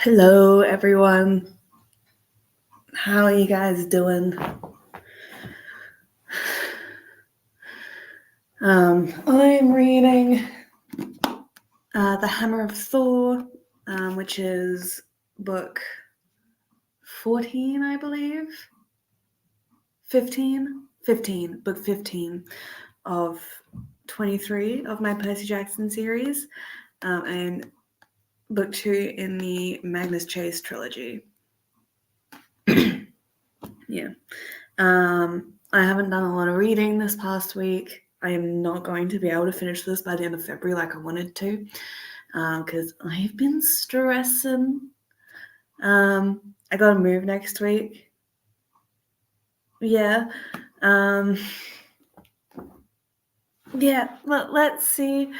Hello, everyone. How are you guys doing? I'm reading The Hammer of Thor, which is book 14, I believe. 15? 15, book 15 of 23 of my Percy Jackson series, and book 2 in the Magnus Chase trilogy. Yeah. I haven't done a lot of reading this past week. I am not going to be able to finish this by the end of February like I wanted to, because I've been stressing. I got to move next week. Yeah. Yeah, let's see.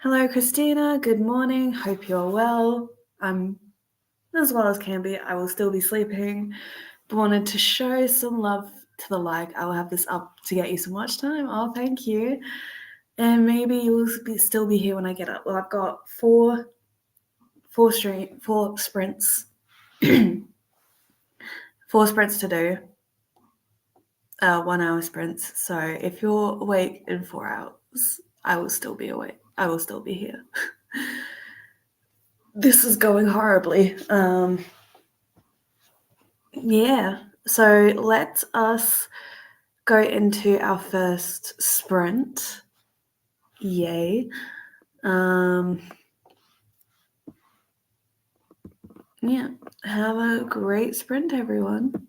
Hello, Christina. Good morning. Hope you're well. I'm as well as can be. I will still be sleeping, but wanted to show some love to the like. I will have this up to get you some watch time. Oh, thank you. And maybe you'll still be here when I get up. Well, I've got four sprints, 4 sprints to do, 1 hour sprints. So if you're awake in 4 hours, I will still be awake. I will still be here. This is going horribly. Yeah. So let us go into our first sprint. Yay. Yeah. Have a great sprint, everyone.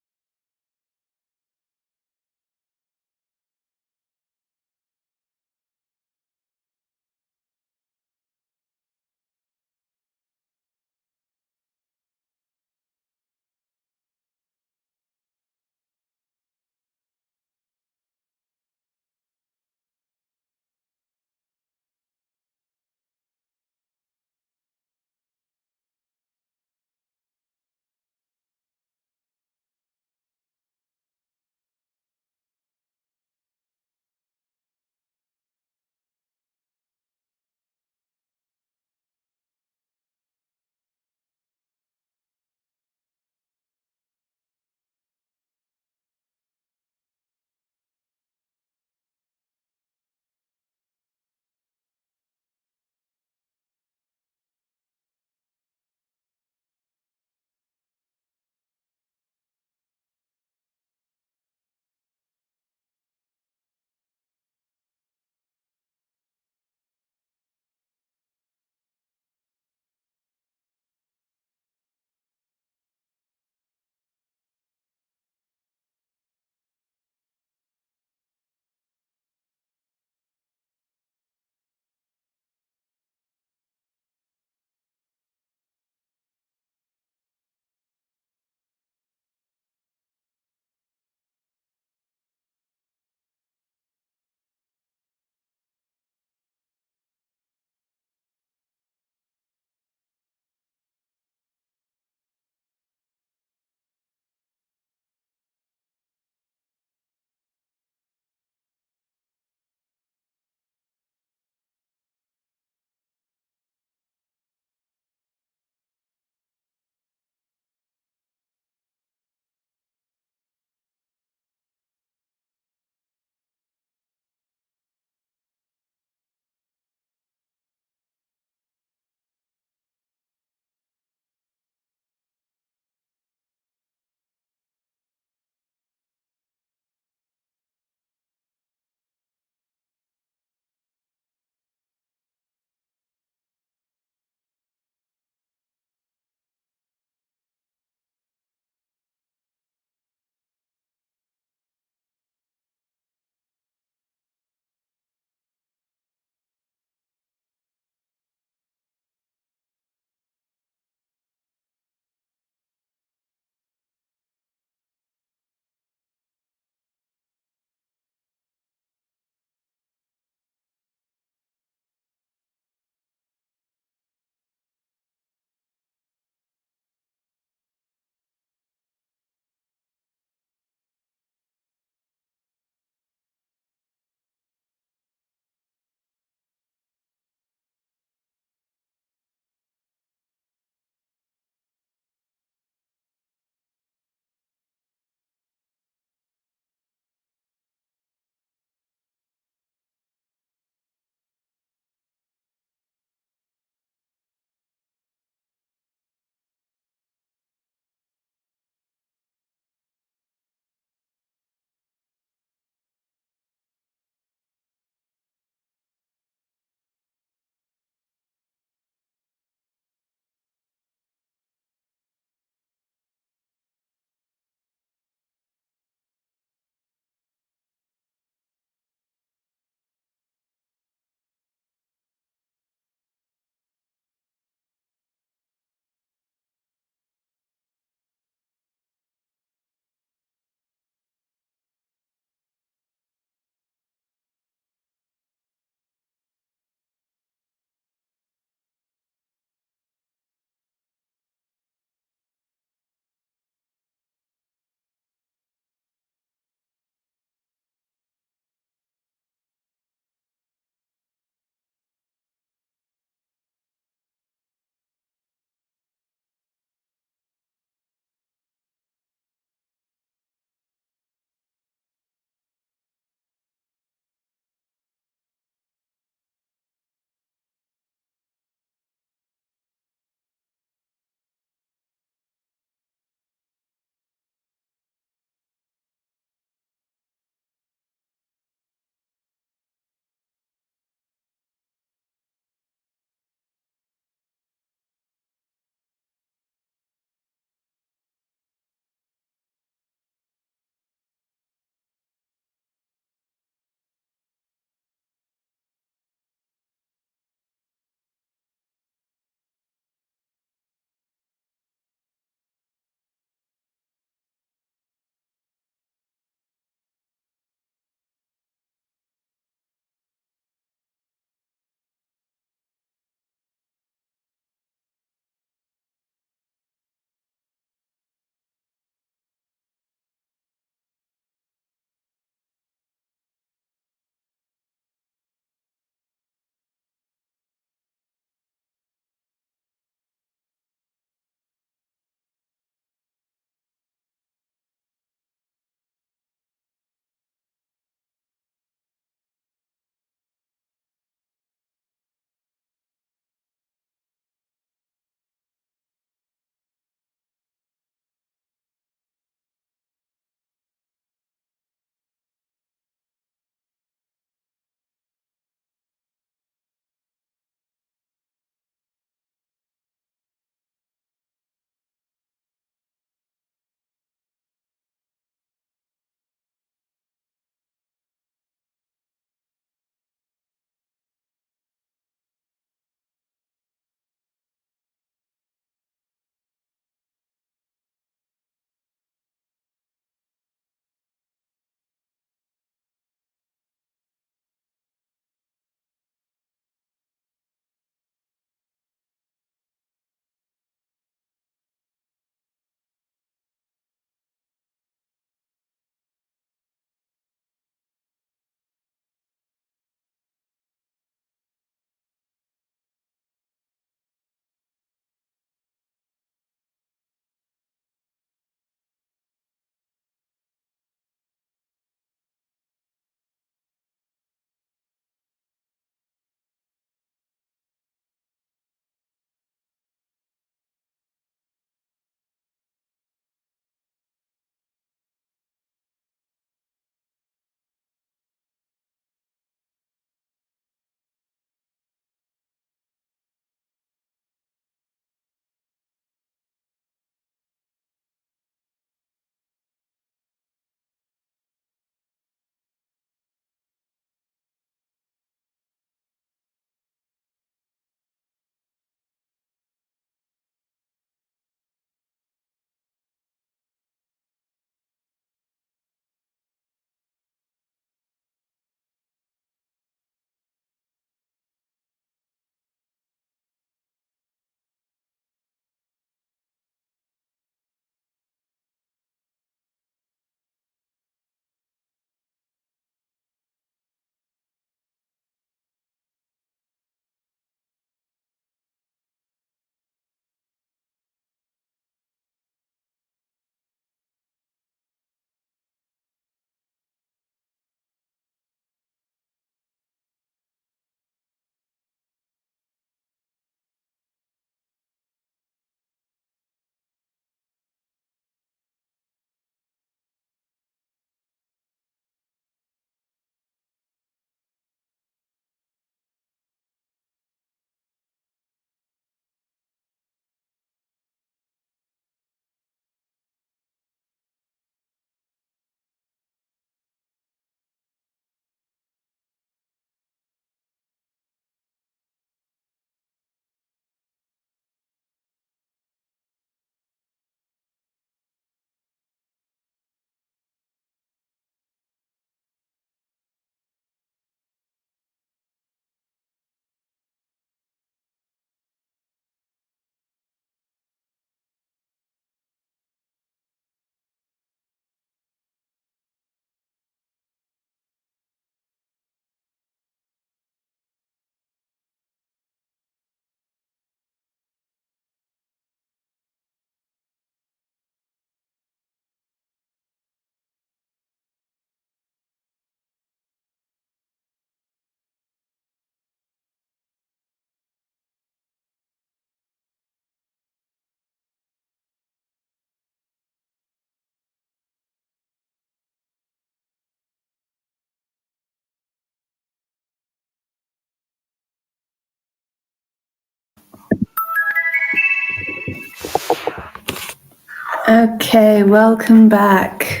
Okay, welcome back.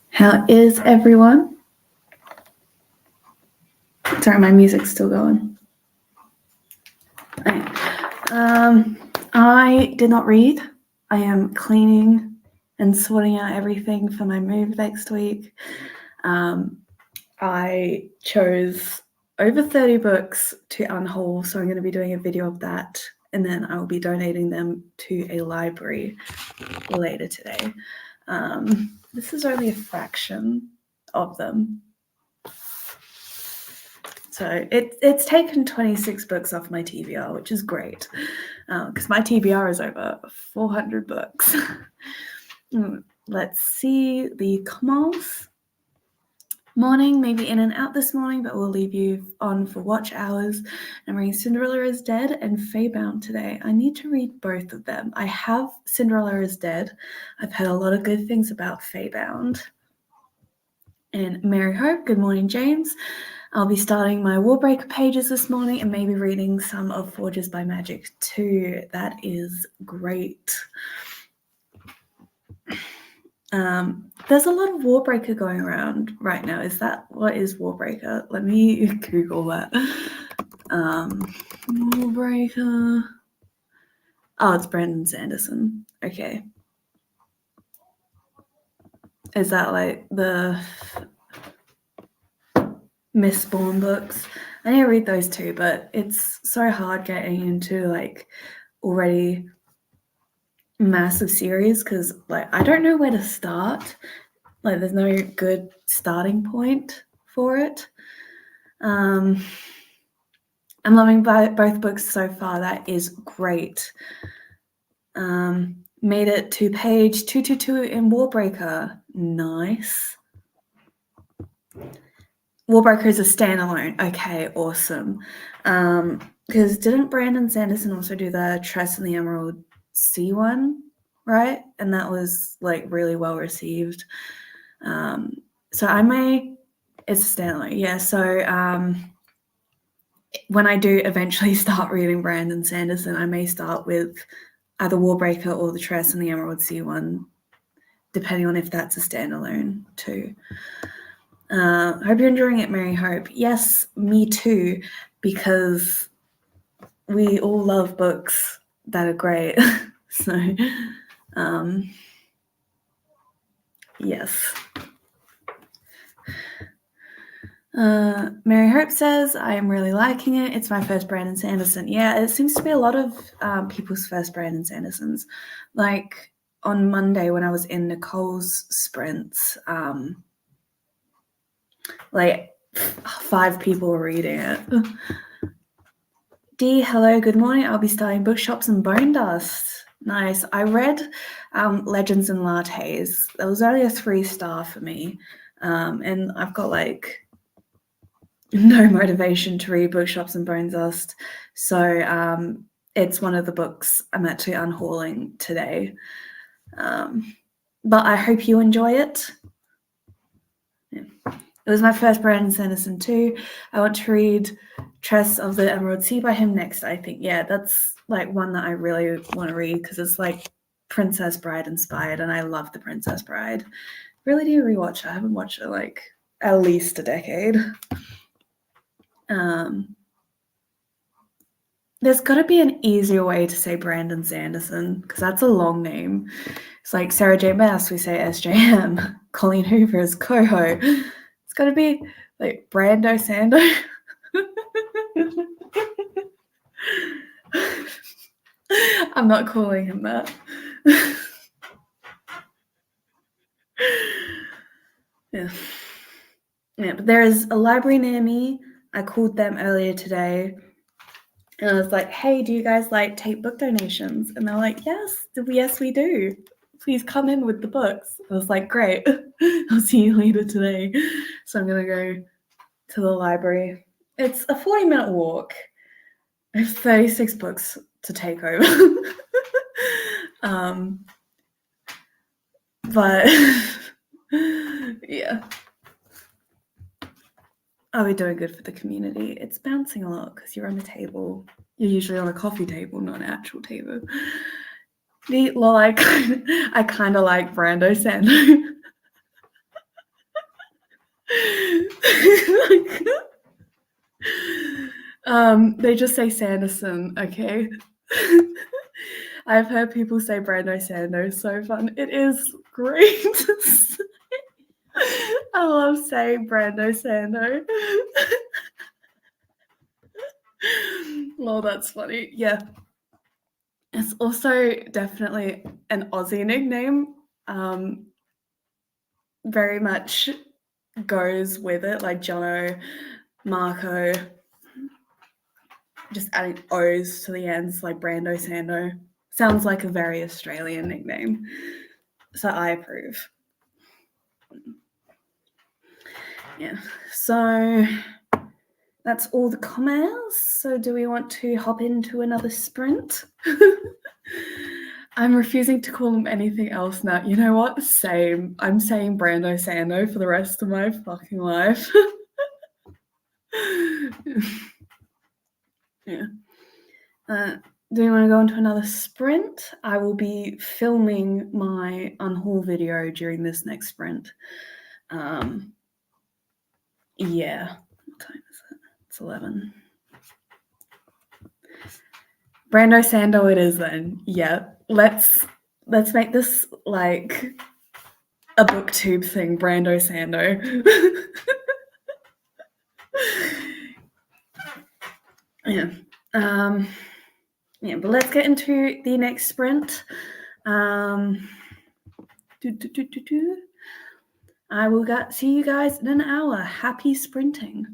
How is everyone? Sorry, my music's still going. Okay. I did not read. I am cleaning and sorting out everything for my move next week. I chose over 30 books to unhaul, so I'm going to be doing a video of that, and then I will be donating them to a library later today. This is only a fraction of them. So it's taken 26 books off my TBR, which is great, because my TBR is over 400 books. Let's see the comments. Morning, maybe in and out this morning, but we'll leave you on for watch hours. I'm reading Cinderella is Dead and Feybound today. I need to read both of them. I have Cinderella is Dead. I've heard a lot of good things about Feybound. And Mary Hope, good morning, James. I'll be starting my Warbreaker pages this morning and maybe reading some of Forges by Magic too. That is great. There's a lot of Warbreaker going around right now. What is Warbreaker? Let me Google that. Warbreaker. Oh, it's Brandon Sanderson. Okay. Is that like the Mistborn books? I need to read those too, but it's so hard getting into like already massive series because like I don't know where to start. Like there's no good starting point for it. I'm loving both books so far. That is great. Made it to page 222 in Warbreaker. Nice. Warbreaker is a standalone. Okay, awesome. Because didn't Brandon Sanderson also do the Tress and the Emerald Sea one, right? And that was like really well received. So it's a standalone. Yeah, so when I do eventually start reading Brandon Sanderson, I may start with either Warbreaker or the Tress and the Emerald Sea one, depending on if that's a standalone too. Hope you're enjoying it, Mary Hope. Yes, me too, because we all love books that are great. So, yes. Mary Hope says, I am really liking it. It's my first Brandon Sanderson. Yeah, it seems to be a lot of people's first Brandon Sandersons. Like on Monday when I was in Nicole's sprints, like 5 people were reading it. Dee, hello, good morning. I'll be starting Bookshops and Bone Dust. Nice. I read Legends and Lattes. There was only a 3-star for me. And I've got like no motivation to read Bookshops and Bone Dust. So it's one of the books I'm actually unhauling today. But I hope you enjoy it. Yeah. It was my first Brandon Sanderson too. I want to read Tress of the Emerald Sea by him next, I think. Yeah, that's like one that I really want to read because it's like Princess Bride inspired, and I love The Princess Bride. Really do rewatch it. I haven't watched it like at least a decade. There's got to be an easier way to say Brandon Sanderson because that's a long name. It's like Sarah J. Maas, we say SJM. Colleen Hoover is Coho. It's got to be like Brando Sando. I'm not calling him that. Yeah. Yeah, but there is a library near me. I called them earlier today. And I was like, hey, do you guys like take book donations? And they're like, yes, we do. Please come in with the books. I was like, great. I'll see you later today. So I'm going to go to the library. It's a 40-minute walk. I have 36 books to take over. But yeah. Are we doing good for the community? It's bouncing a lot because you're on a table. You're usually on a coffee table, not an actual table. I kind of like Brando Sando. They just say Sanderson, okay? I've heard people say Brando Sando. So fun. It is great. I love saying Brando Sando. Well, that's funny. Yeah. It's also definitely an Aussie nickname. Very much goes with it, like Jono, Marco, just adding O's to the ends, like Brando Sando. Sounds like a very Australian nickname. So I approve. Yeah. So that's all the comments. So do we want to hop into another sprint? I'm refusing to call him anything else now. You know what? Same. I'm saying Brando Sando for the rest of my fucking life. Yeah. Do we want to go into another sprint? I will be filming my unhaul video during this next sprint. Yeah. What time is it? It's 11. Brando Sando it is then. Yeah. Let's make this like a booktube thing, Brando Sando. Yeah. Yeah, but let's get into the next sprint. I will see you guys in an hour. Happy sprinting.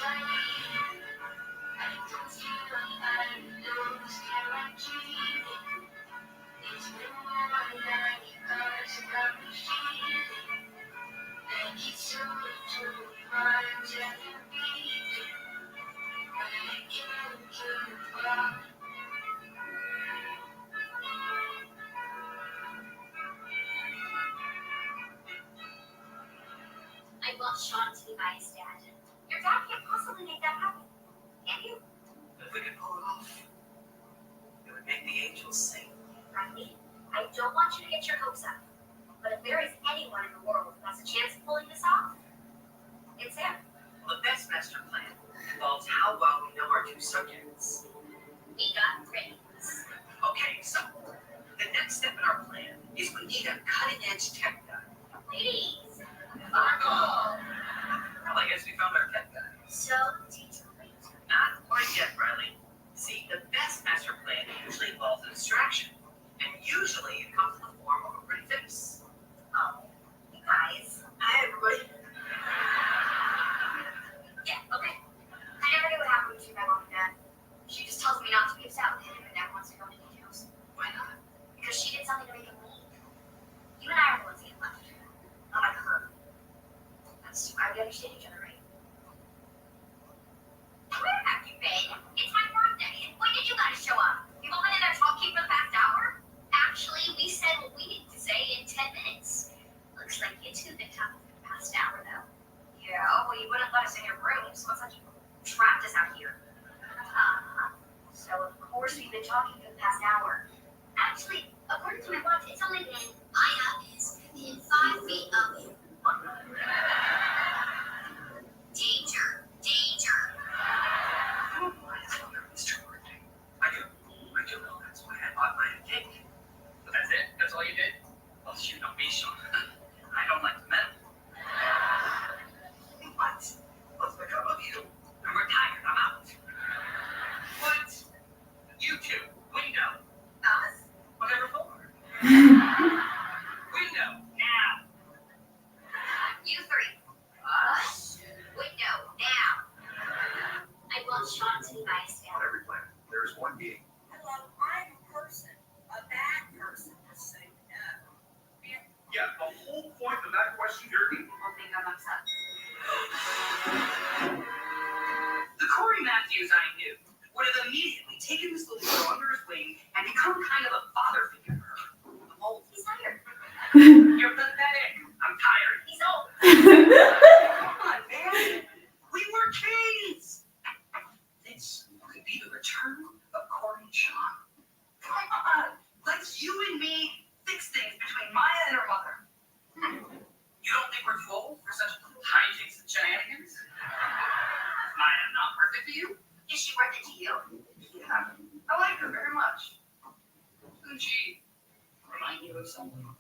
I want Sean to be my dad. Your dad can't possibly make that happen. Can you? If we could pull it off, it would make the angels sing. Riley, I don't want you to get your hopes up. But if there is anyone in the world who has a chance of pulling this off, it's him. Well, the best master plan involves how well we know our two subjects. We got brains. Okay, so the next step in our plan is we need a cutting-edge tech guy. Ladies, buckle. Well, I guess we found our tech guy. So, teacher, wait. Not quite yet, Riley. See, the best master plan usually involves a distraction, and usually it comes in the form of a pretty fix. Oh, you guys. Hi, everybody. Yeah, okay. I never knew what happened between my mom and dad. She just tells me not to be upset with him and never wants to go into details. Why not? Because she did something to make him leave. You and I are the ones that get left. Not like her. That's why we understand each other, right? Where have you been? It's my birthday. When did you guys show up? You've all been in there talking for the past hour? Actually, we said what we needed to say in 10 minutes. Looks like you two been talking for the past hour, though. Yeah, well, you wouldn't let us in your room, so it's like you trapped us out here. So of course we've been talking for the past hour. Actually, according to my watch, it's only been 5 is within 5 feet of you. Danger, danger. I don't mind telling her it's your birthday. I do know that's why I bought my cake. But that's it? That's all you did? Well, you know me, Sean. I don't like to meddle. What? What's become of you? I'm retired. I'm out. What? You two. Window. Us? Whatever for. Window. Now. You three. Us? Window, now. I want Sean to be my dad. On every planet, there is one being. Hello, I'm a person. A bad person. Just say no. Yeah, the whole point of that question here. People think I'm upset. The Corey Matthews I knew would have immediately taken this little girl under his wing and become kind of a father figure to her. I'm old. He's tired. You're pathetic. I'm tired. He's old. Come on, man. We were kids. This could be the return of Corey and Sean. Come on. Let's you and me fix things between Maya and her mother. You don't think we're too old for such hijinks and shenanigans? Is Maya not worth it to you? Is she worth it to you? Yeah. I like her very much. Doesn't she remind you of someone?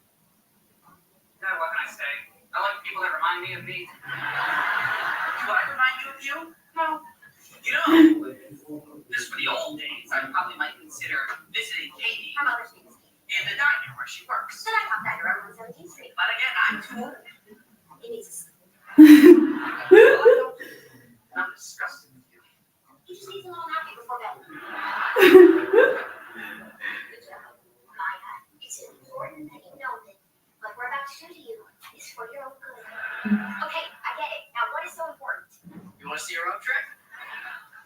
Yeah, what can I say? I like people that remind me of me. Do I remind you of you? No. You know, just for the old days, I probably might consider visiting Katie Her mother's name is Kate. in the diner where she works. Then I thought that you're on 17th Street. But again, I'm too old. It needs to sleep. I'm disgusted with you. He just needs a little nappy before bed. Good job. Maya, it's important that you know that what we're about to do to you is for your own good. Okay, I get it. Now, what is so important? You want to see a road trip?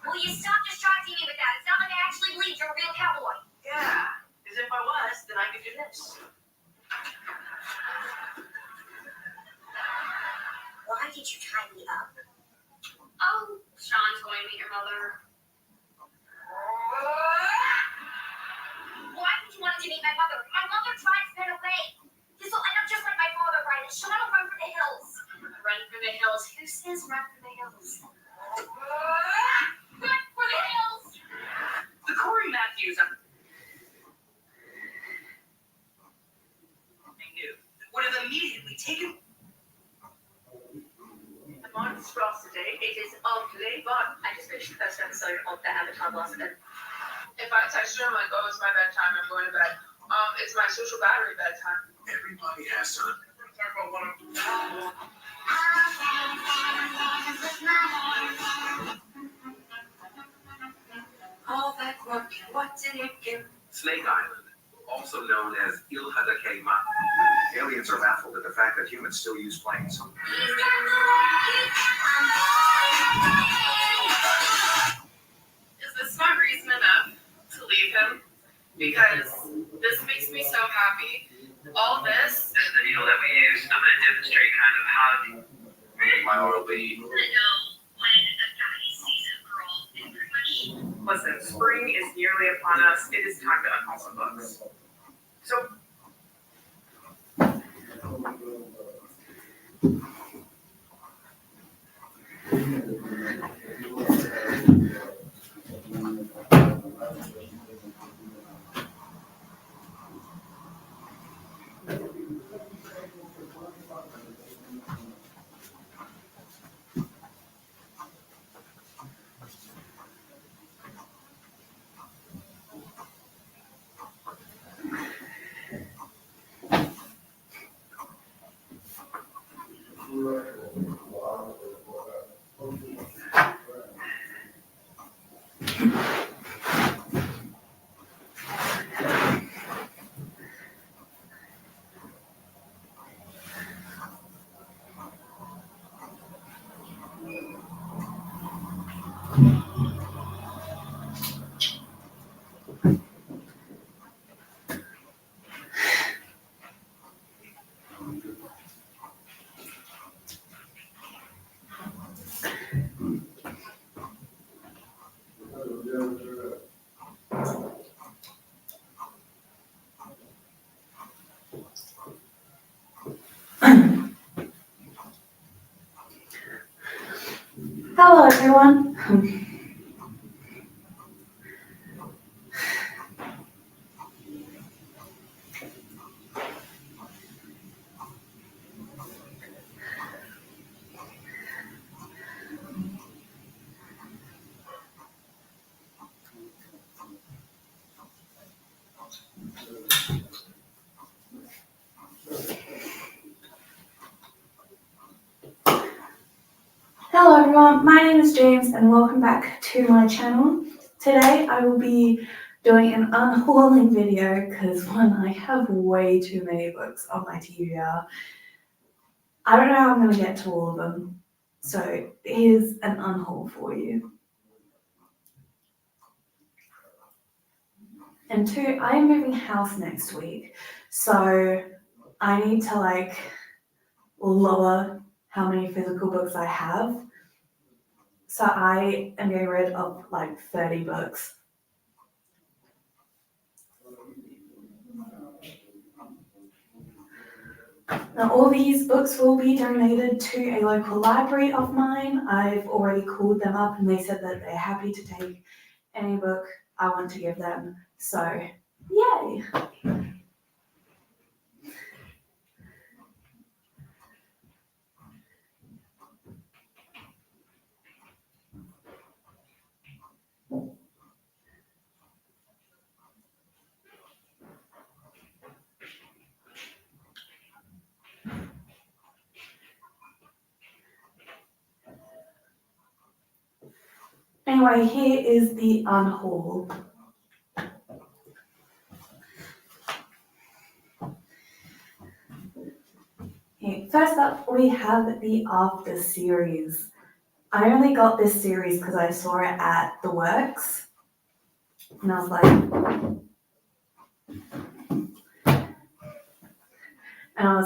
Will you stop distracting me with that? It's not like I actually believed you're a real cowboy. Yeah. Because if I was, then I could do this. Why did you tie me up? Oh, Sean's going to meet your mother. Why would you want to meet my mother? My mother tried to run away. This will end up just like my father, Brian. Sean will run for the hills. Run for the hills. Who says run for the hills? Run for the hills. The Corey Matthews I knew would have immediately taken. The monstrosity, it is ugly, but I just finished the first episode of the Avatar last night. If I text you, I'm like, oh, it's my bedtime. I'm going to bed. It's my social battery bedtime. Everybody has to. Talk about one of them. Snake Island, also known as Ilha de Caimán. Aliens are baffled at the fact that humans still use planes. Is this not reason enough to leave him? Because this makes me so happy. All this is the needle that we use. I'm going to demonstrate kind of how My oral be. I wanna know when a guy sees a girl and pretty much Listen, spring is nearly upon us. It is time to unhaul some books. So, Hello, everyone. Hello everyone, my name is James and welcome back to my channel. Today I will be doing an unhauling video because I have way too many books on my TBR. I don't know how I'm going to get to all of them, so here's an unhaul for you. And two, I am moving house next week, so I need to lower how many physical books I have. So I am getting rid of 30 books. Now all these books will be donated to a local library of mine. I've already called them up and they said that they're happy to take any book I want to give them. So, yay! Anyway, here is the unhaul. Okay, first up, we have the After series. I only got this series because I saw it at the works. And I was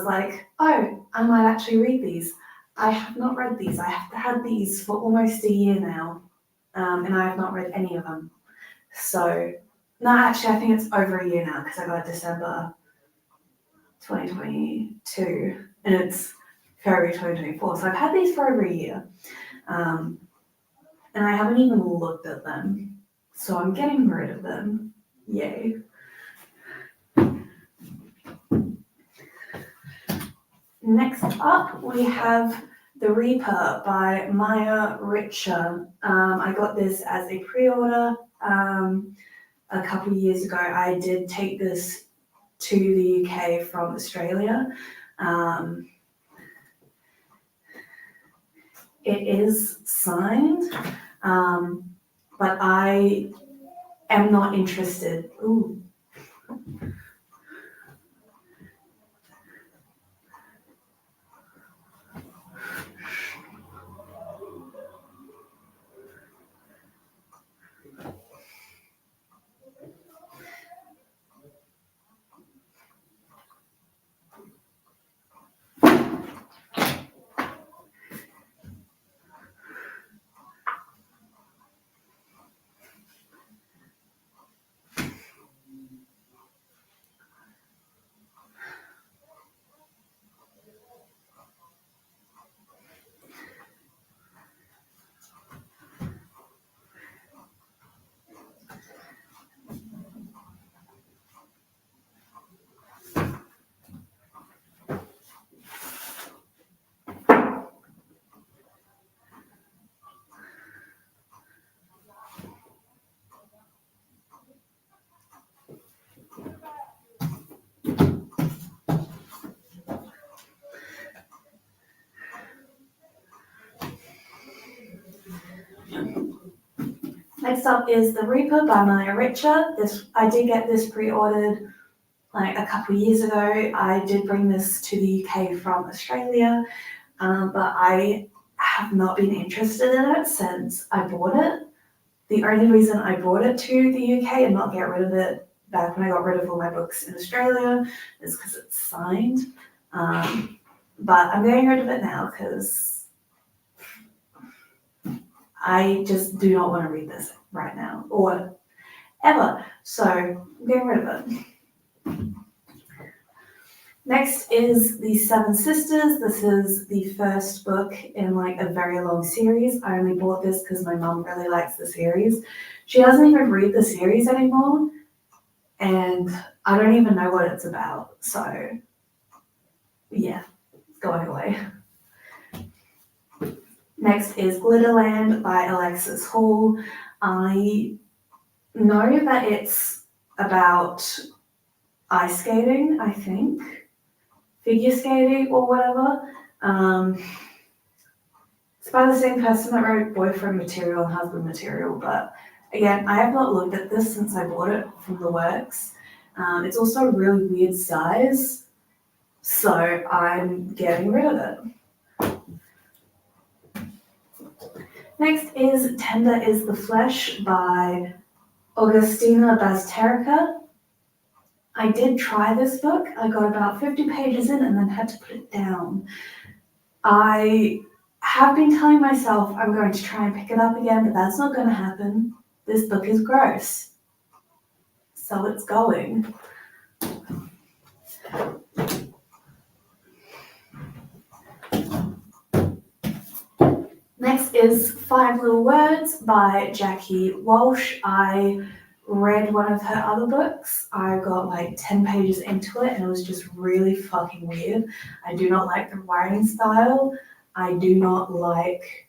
like, oh, I might actually read these. I have not read these. I have had these for almost a year now. And I have not read any of them. So, no, actually, I think it's over a year now because I got December 2022 and it's February 2024. So I've had these for over a year. And I haven't even looked at them. So I'm getting rid of them. Yay. Next up, we have The Reaper by Maya Richer. I got this as a pre-order a couple of years ago. I did take this to the UK from Australia. It is signed, but I am not interested. Ooh. Next up is The Reaper by Maya Richer. I did get this pre-ordered like a couple of years ago. I did bring this to the UK from Australia, but I have not been interested in it since I bought it. The only reason I brought it to the UK and not get rid of it back when I got rid of all my books in Australia is because it's signed. But I'm getting rid of it now because I just do not want to read this right now or ever. So I'm getting rid of it. Next is The Seven Sisters. This is the first book in like a very long series. I only bought this because my mum really likes the series. She doesn't even read the series anymore, and I don't even know what it's about. So yeah, it's going away. Next is Glitterland by Alexis Hall. I know that it's about ice skating, I think. Figure skating or whatever. It's by the same person that wrote Boyfriend Material and Husband Material, but again, I have not looked at this since I bought it from the works. It's also a really weird size, so I'm getting rid of it. Next is Tender is the Flesh by Augustina Bazterrica. I did try this book. I got about 50 pages in and then had to put it down. I have been telling myself I'm going to try and pick it up again, but that's not going to happen. This book is gross. So it's going. Next is Five Little Words by Jackie Walsh. I read one of her other books. I got like 10 pages into it and it was just really fucking weird. I do not like the writing style. I do not like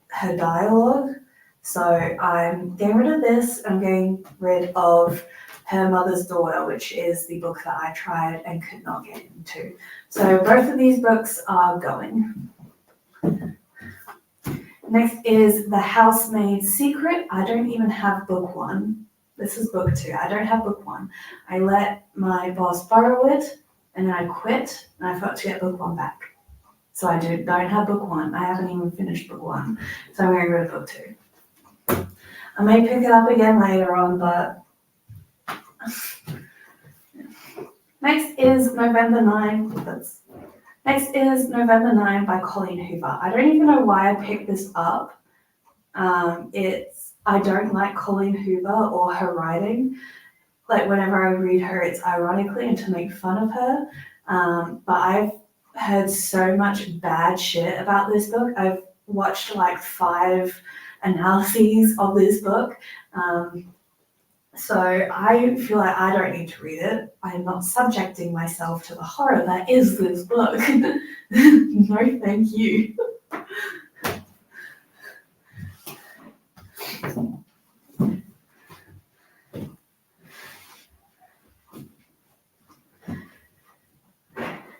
her dialogue. So I'm getting rid of this. I'm getting rid of Her Mother's Daughter, which is the book that I tried and could not get into. So both of these books are going. Next is The Housemaid's Secret. I don't even have book one. This is book two. I don't have book one. I let my boss borrow it and then I quit and I forgot to get book one back. So I don't have book one. I haven't even finished book one. So I'm going to go to book two. I may pick it up again later on, but next is November 9. Next is November 9 by Colleen Hoover. I don't even know why I picked this up. I don't like Colleen Hoover or her writing. Like whenever I read her, it's ironically and to make fun of her. But I've heard so much bad shit about this book. I've watched like 5 analyses of this book. So I feel like I don't need to read it. I am not subjecting myself to the horror that is this book. No, thank you.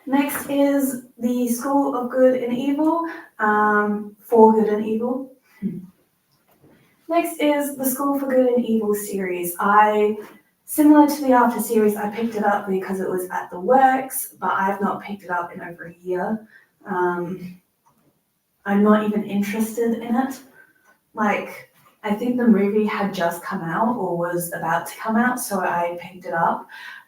Next is The School of Good and Evil, For Good and Evil. Next is the School for Good and Evil series. Similar to the After series, I picked it up because it was at the works, but I have not picked it up in over a year. I'm not even interested in it. Like, I think the movie had just come out or was about to come out, so I picked it up.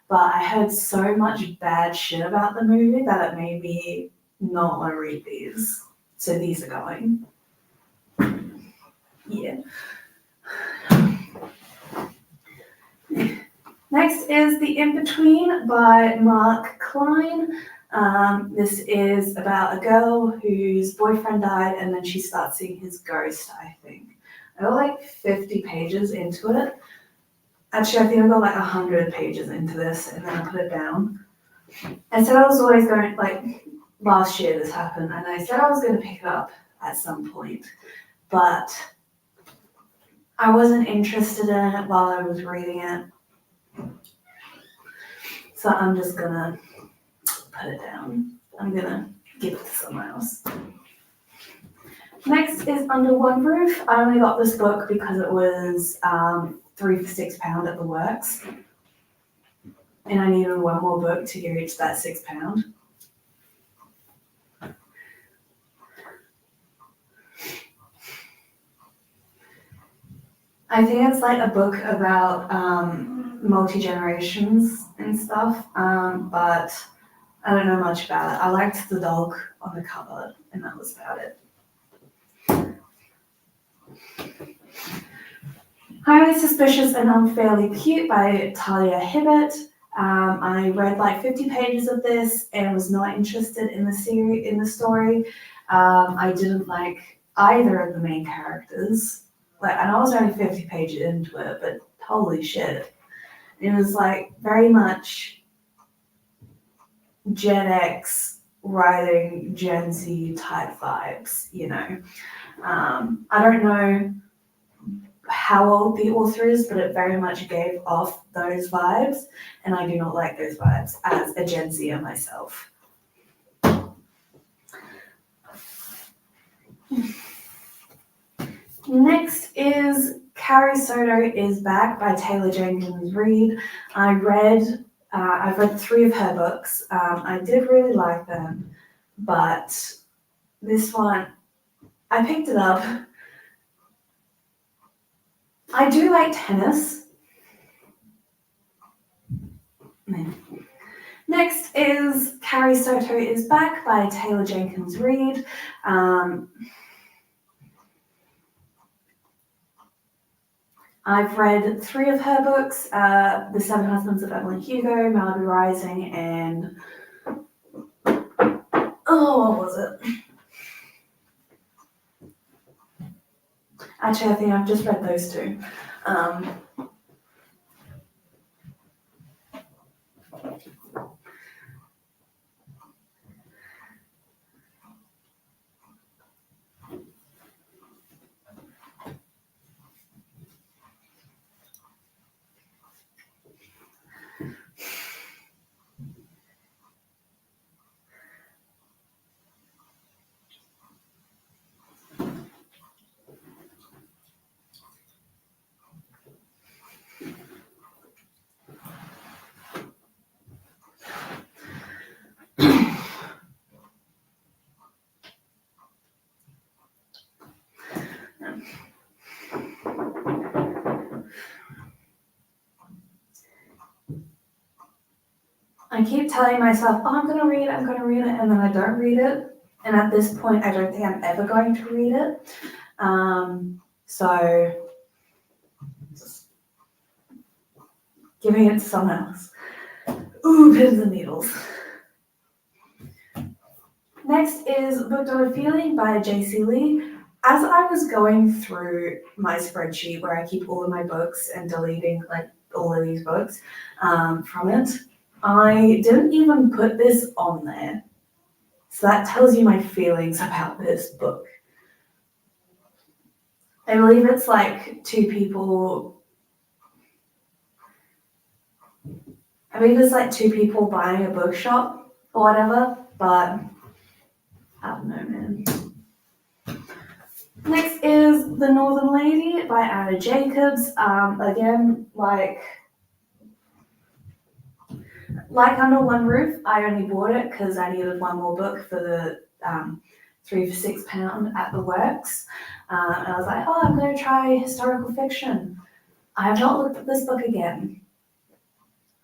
But I heard so much bad shit about the movie that it made me not want to read these. So these are going. Yeah. Next is The In-Between by Mark Klein. This is about a girl whose boyfriend died and then she starts seeing his ghost, I think. I got like 50 pages into it. Actually, I think I got like 100 pages into this and then I put it down. I said I was always going, like last year this happened, and I said I was going to pick it up at some point, but I wasn't interested in it while I was reading it. So I'm just gonna put it down. I'm gonna give it to someone else. Next is Under One Roof. I only got this book because it was £3 for £6 at the works. And I needed one more book to reach that £6. I think it's like a book about multi-generations and stuff, but I don't know much about it. I liked the dog on the cover, and that was about it. Highly Suspicious and Unfairly Cute by Talia Hibbert. I read like 50 pages of this and was not interested in the story. I didn't like either of the main characters. Like, I know I was only 50 pages into it, but holy shit. It was like very much Gen X writing Gen Z type vibes, you know. I don't know how old the author is, but it very much gave off those vibes, and I do not like those vibes as a Gen Zer myself. Next is Carrie Soto is Back by Taylor Jenkins Reid. I've read 3 of her books. I did really like them, but this one, I picked it up. I do like tennis. Next is Carrie Soto is Back by Taylor Jenkins Reid. I've read 3 of her books, The Seven Husbands of Evelyn Hugo, Malibu Rising, and what was it? Actually, I think I've just read those 2. I keep telling myself, I'm going to read it, and then I don't read it. And at this point, I don't think I'm ever going to read it. So, just giving it to someone else. Ooh, pins and needles. Next is Booked on a Feeling by J.C. Lee. As I was going through my spreadsheet where I keep all of my books and deleting like all of these books from it, I didn't even put this on there. So that tells you my feelings about this book. I believe it's like 2 people. I believe it's like 2 people buying a bookshop or whatever, but I don't know, man. Next is The Northern Lady by Anna Jacobs. Again, like Under One Roof, I only bought it because I needed one more book for the 3 for £6 at the works. And I was like, oh, I'm going to try historical fiction. I have not looked at this book again.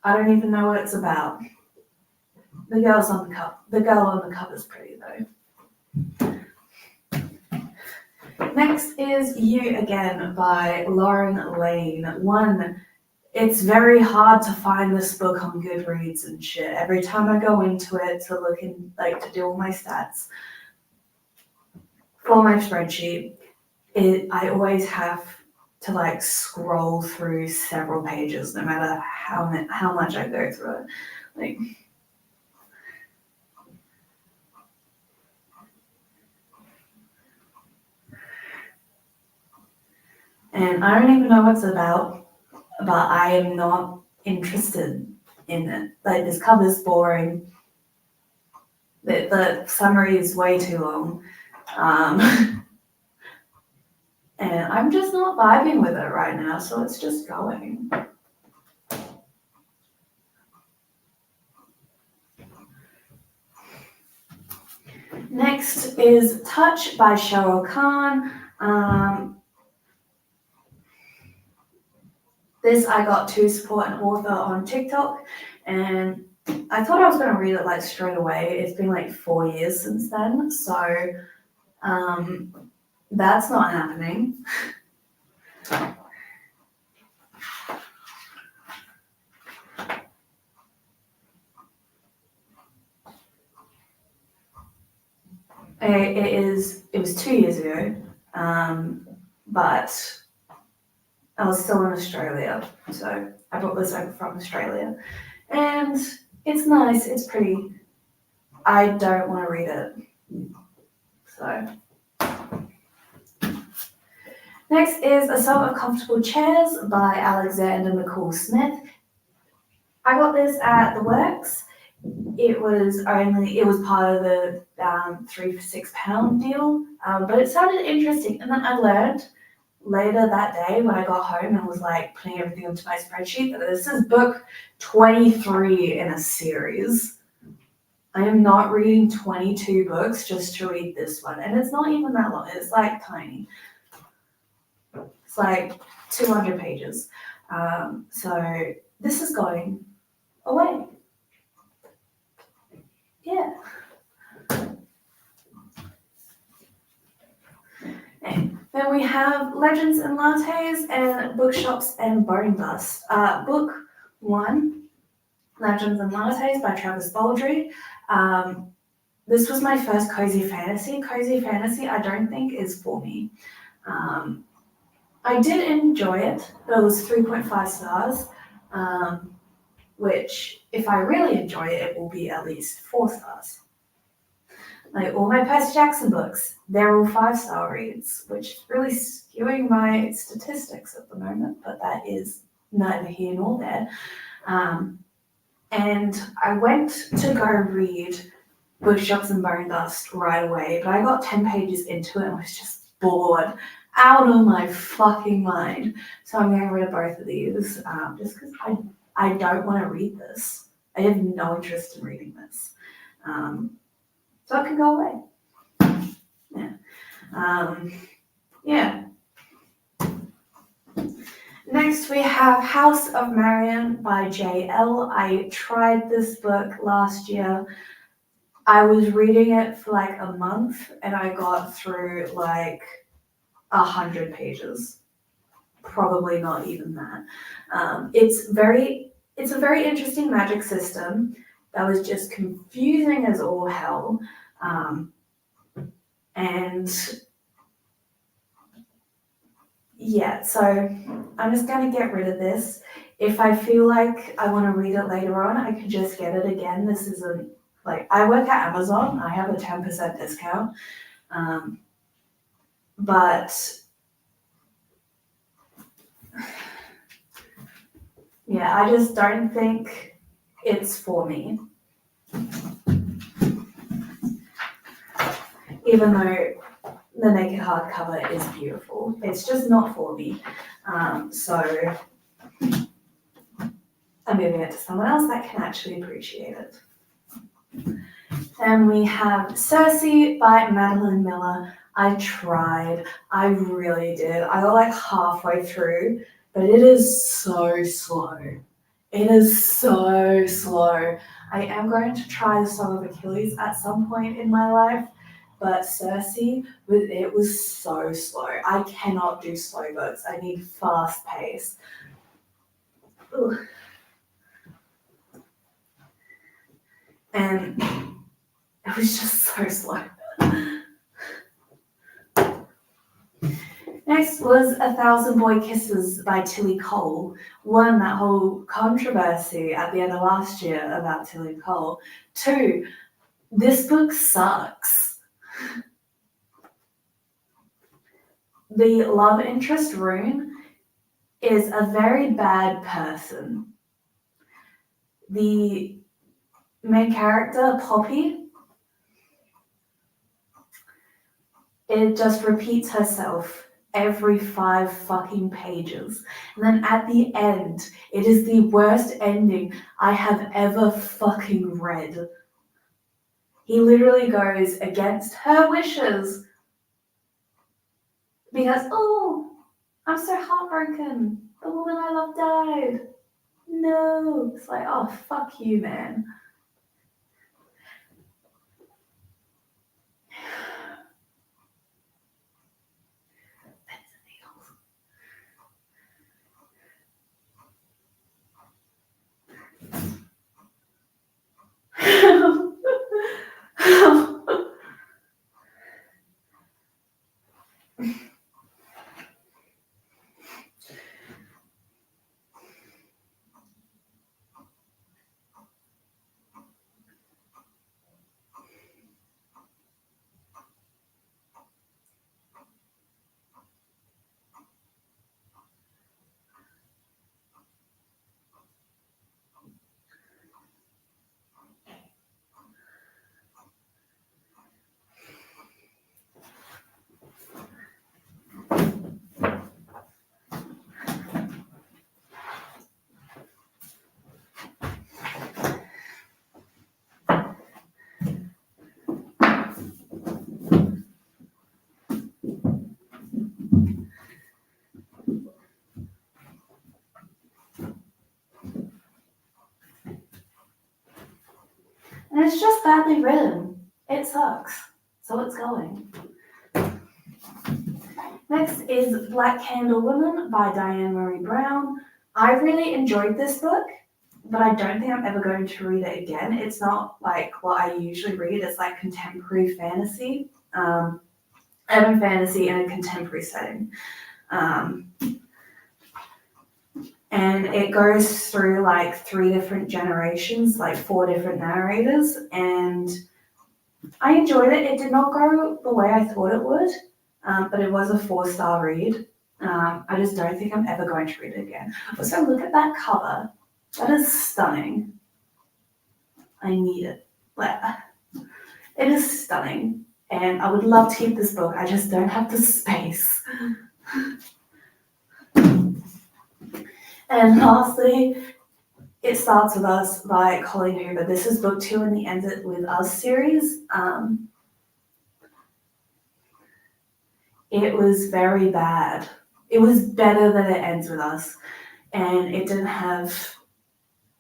I don't even know what it's about. The girl on the cover is pretty though. Next is You Again by Lauren Lane. It's very hard to find this book on Goodreads and shit. Every time I go into it to look in, like, to do all my stats for my spreadsheet, I always have to like scroll through several pages, no matter how much I go through it. Like, and I don't even know what it's about, but I am not interested in it. Like, this cover's boring. The summary is way too long. And I'm just not vibing with it right now, so it's just going. Next is Touch by Cheryl Khan. This I got to support an author on TikTok, and I thought I was going to read it like straight away. It's been like 4 years since then, so that's not happening. It was 2 years ago, but I was still in Australia, so I brought this over from Australia, and it's nice, it's pretty. I don't want to read it, so. Next is Assault of Comfortable Chairs by Alexander McCall Smith. I got this at the works. It was part of the 3 for £6 deal, but it sounded interesting. And then I learned later that day when I got home and was like putting everything into my spreadsheet that this is book 23 in a series. I am not reading 22 books just to read this one, and it's not even that long. It's like tiny. It's like 200 pages. So this is going away. Yeah. And then we have Legends and Lattes and Bookshops and Bone Dust. Book 1, Legends and Lattes by Travis Baldry. This was my first cozy fantasy. Cozy fantasy, I don't think is for me. I did enjoy it, but it was 3.5 stars, which if I really enjoy it, it will be at least 4 stars. Like all my Percy Jackson books, they're all 5-star reads, which is really skewing my statistics at the moment, but that is neither here nor there. And I went to go read Bookshops and Bone Dust right away, but I got 10 pages into it and I was just bored out of my fucking mind. So I'm getting rid of both of these just because I don't want to read this. I have no interest in reading this. So it can go away. Yeah. Next we have House of Marion by J.L. I tried this book last year. I was reading it for like a month and I got through like 100 pages. Probably not even that. It's a very interesting magic system that was just confusing as all hell. And yeah, so I'm just going to get rid of this. If I feel like I want to read it later on, I could just get it again. This isn't like, I work at Amazon. I have a 10% discount. But yeah, I just don't think it's for me. Even though the naked hardcover is beautiful. It's just not for me. So I'm giving it to someone else that can actually appreciate it. Then we have Percy by Madeline Miller. I tried. I really did. I got like halfway through, but it is so slow. It is so slow. I am going to try the Song of Achilles at some point in my life, but Percy, it was so slow. I cannot do slow books. I need fast pace. Ugh. And it was just so slow. Next was A Thousand Boy Kisses by Tilly Cole. One, that whole controversy at the end of last year about Tilly Cole. Two, this book sucks. The love interest Rune is a very bad person. The main character, Poppy, it just repeats herself every 5 fucking pages. And then at the end, it is the worst ending I have ever fucking read. He literally goes against her wishes because, oh, I'm so heartbroken. The woman I love died. No. It's like, oh, fuck you, man. And it's just badly written. It sucks. So it's going. Next is Black Candle Woman by Diane Marie Brown. I really enjoyed this book, but I don't think I'm ever going to read it again. It's not like what I usually read. It's like contemporary fantasy, urban fantasy in a contemporary setting. And it goes through like 3 different generations, like 4 different narrators, and I enjoyed it. It did not go the way I thought it would, but it was a 4-star read. I just don't think I'm ever going to read it again. Also, look at that cover. That is stunning. I need it. It is stunning, and I would love to keep this book. I just don't have the space. And lastly, It Starts With Us by Colleen Hoover. This is book 2 in the End It With Us series. It was very bad. It was better than It Ends With Us, and it didn't have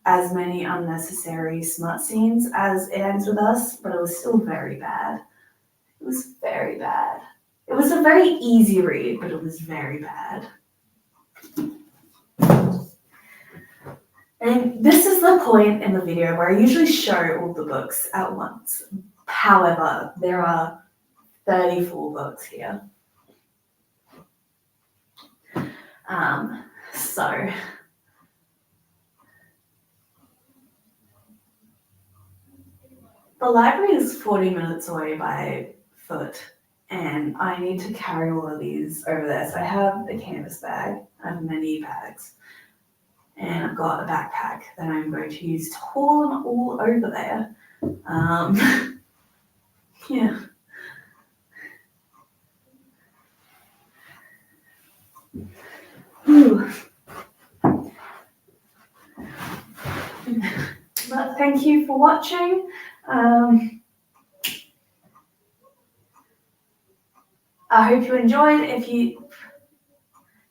as many unnecessary smut scenes as It Ends With Us, but it was still very bad. It was very bad. It was a very easy read, but it was very bad. And this is the point in the video where I usually show all the books at once. However, there are 34 books here. So the library is 40 minutes away by foot, and I need to carry all of these over there. So I have a canvas bag, I have many bags, and I've got a backpack that I'm going to use to haul them all over there. Yeah. Ooh. But thank you for watching. I hope you enjoyed.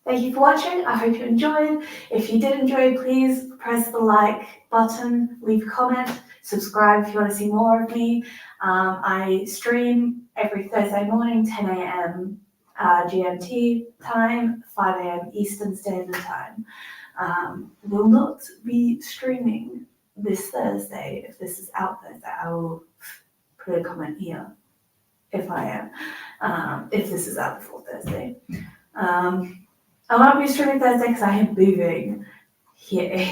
Thank you for watching. I hope you enjoyed. If you did enjoy, please press the like button, leave a comment, subscribe if you want to see more of me. I stream every Thursday morning, 10 a.m. GMT time, 5 a.m. Eastern Standard Time. Will not be streaming this Thursday. If this is out Thursday, I will put a comment here if I am. If this is out before Thursday. I won't be streaming Thursday because I am moving. Yeah.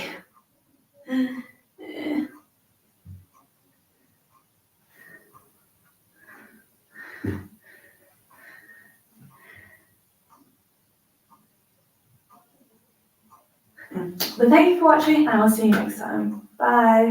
But thank you for watching, and I'll see you next time. Bye.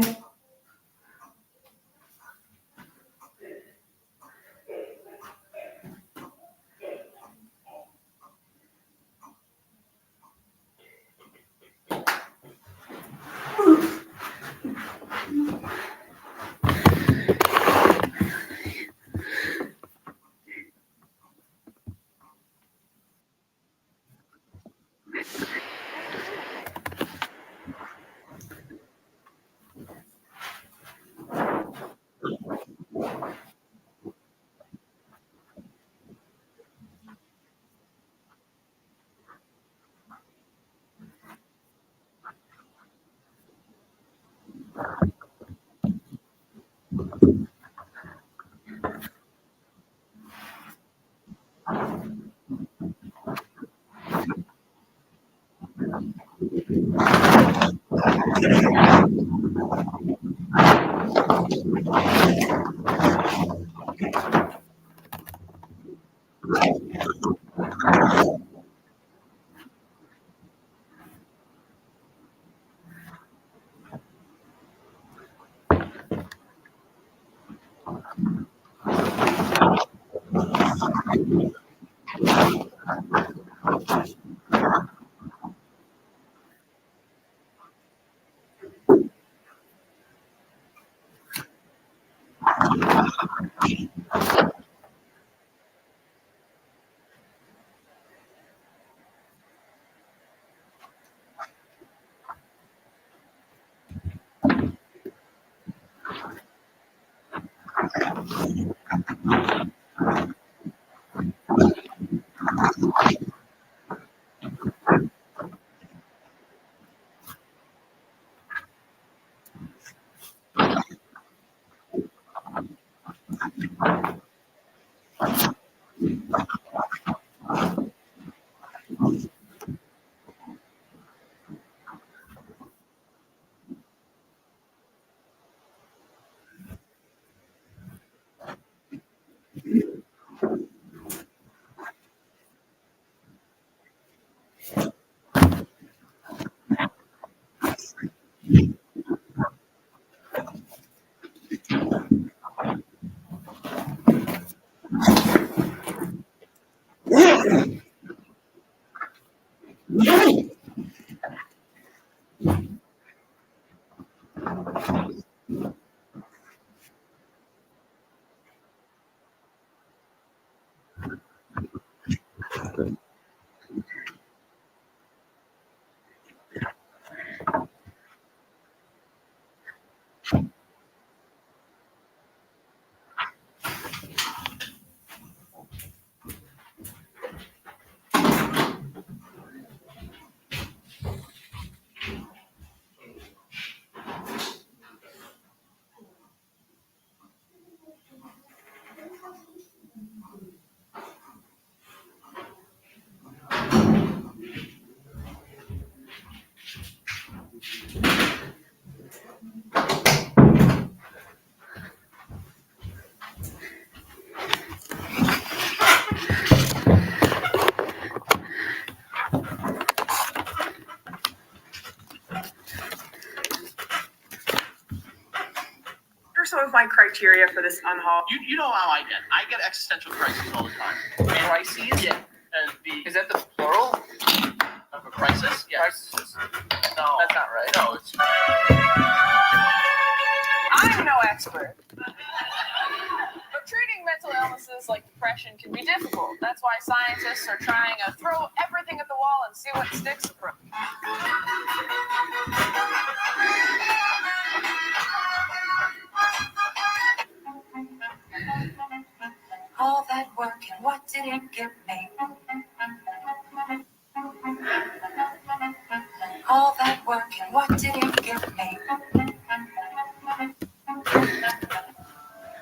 Some of my criteria for this unhaul. You know how I get. I get existential crises all the time. Crises? Yeah. Is that the plural? narcissist. No, that's not right. No, it's. I'm no expert. But treating mental illnesses like depression can be difficult. That's why scientists are trying to throw everything at the wall and see what sticks. All that work and what did it give me? All that work and what did it give me?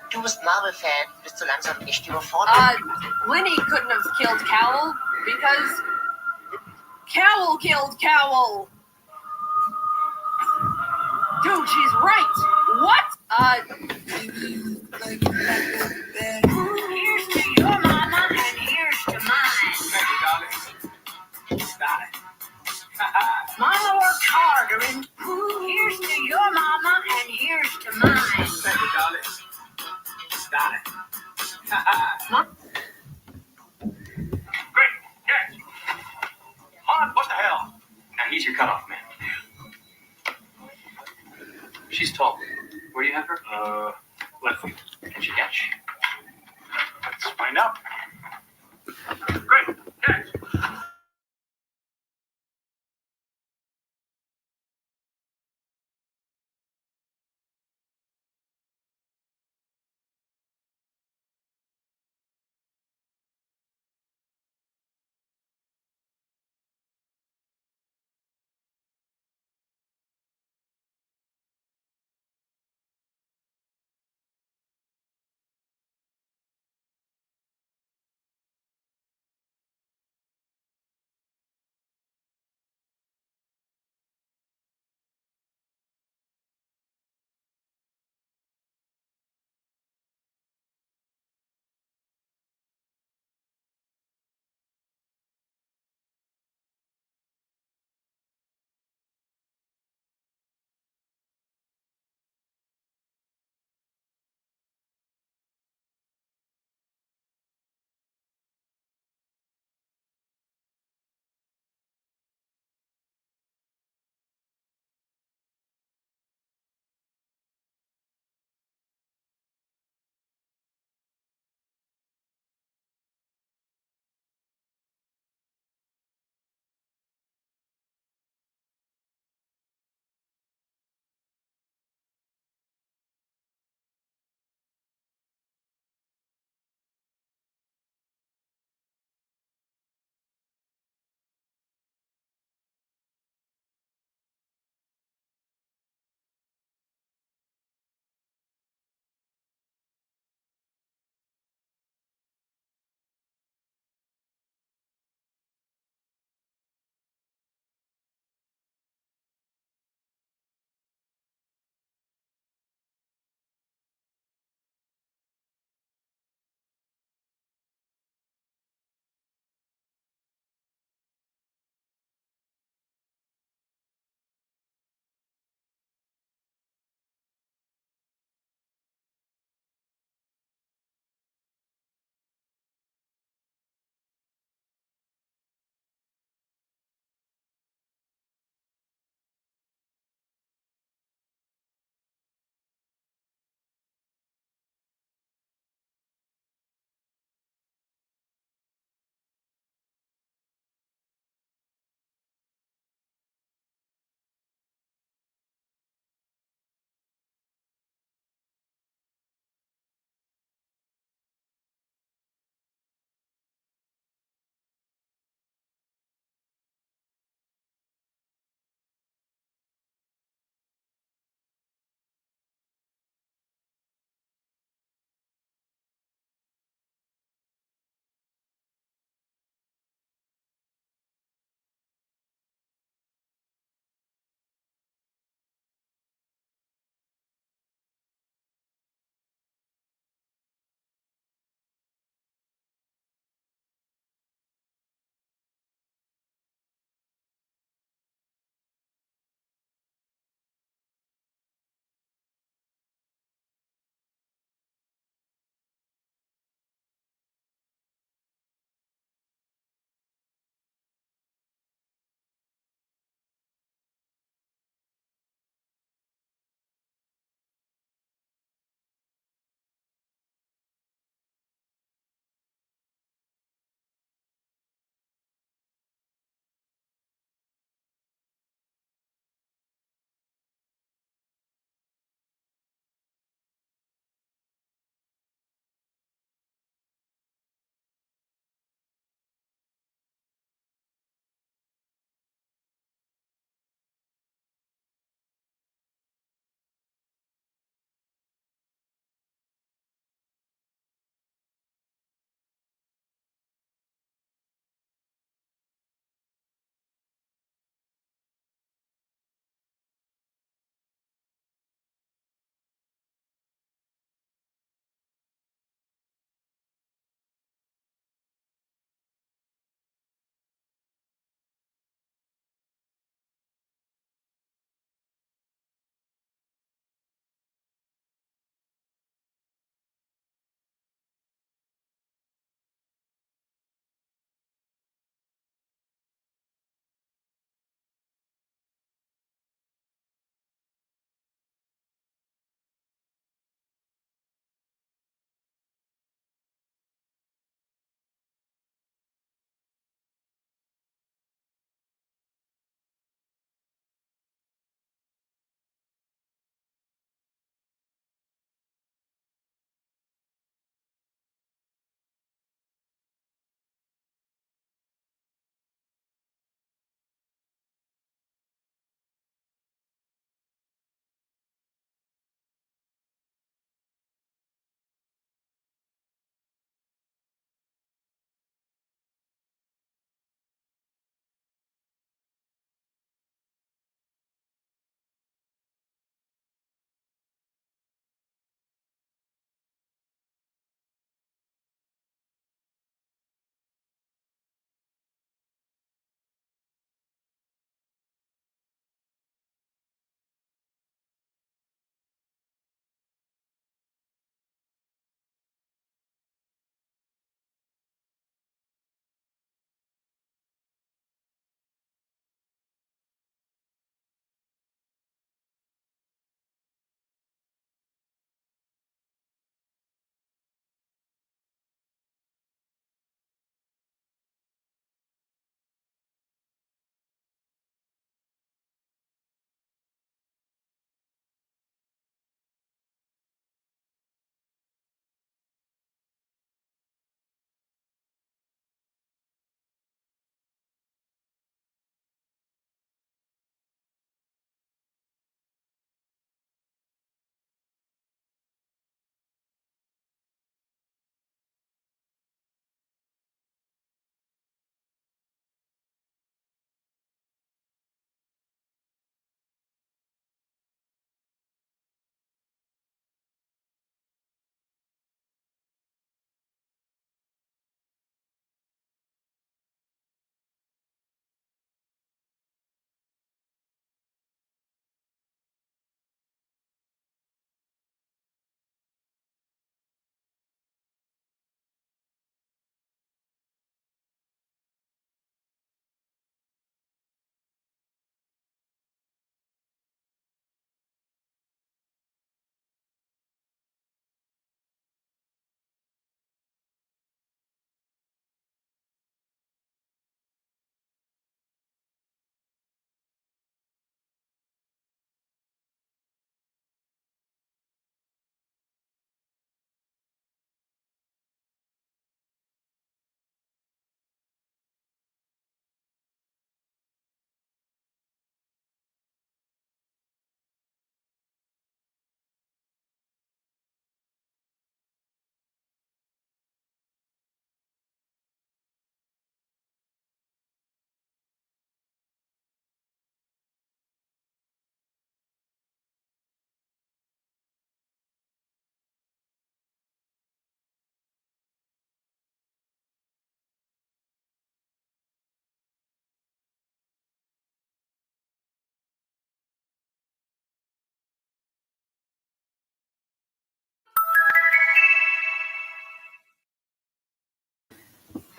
Du bist Marvel-Fan. Bist du langsam echt überfordert? Winnie couldn't have killed Cowl because Cowl killed Cowl. Dude, she's right. What? Here's to your mama and here's to mine. Thank you, darling. Stop it. Mama worked harder and here's to your mama and here's to mine. Thank you, darling. Stop it. Great. Yes. Han, what the hell? Now he's your cutoff man. She's tall. Where do you have her? Left field. Can she catch? Let's find out. Great. Yes.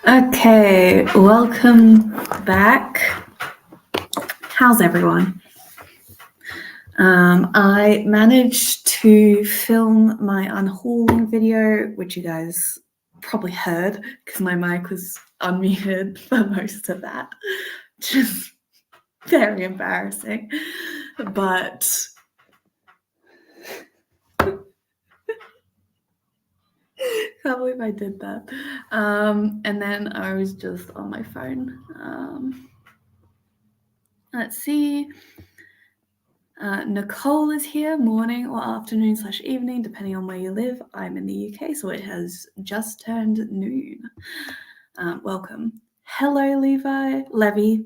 Okay, welcome back. How's everyone? I managed to film my unhauling video, which you guys probably heard because my mic was unmuted for most of that, which is very embarrassing. But can't believe I did that. And then I was just on my phone. Let's see. Nicole is here, morning or afternoon/evening, depending on where you live. I'm in the UK, so it has just turned noon. Welcome. Hello, Levy.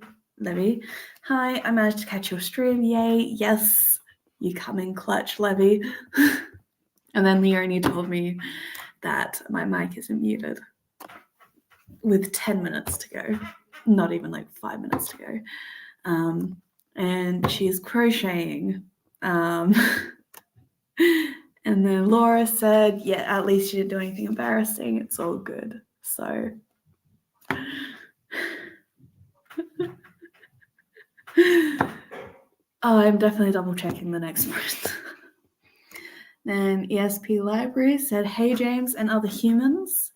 Hi, I managed to catch your stream. Yay. Yes, you come in clutch, Levy. And then Leonie told me that my mic isn't muted with 10 minutes to go. Not even like 5 minutes to go. And she's crocheting. And then Laura said, yeah, at least you didn't do anything embarrassing. It's all good. So I'm definitely double checking the next print. Then ESP Library said, hey, James and other humans.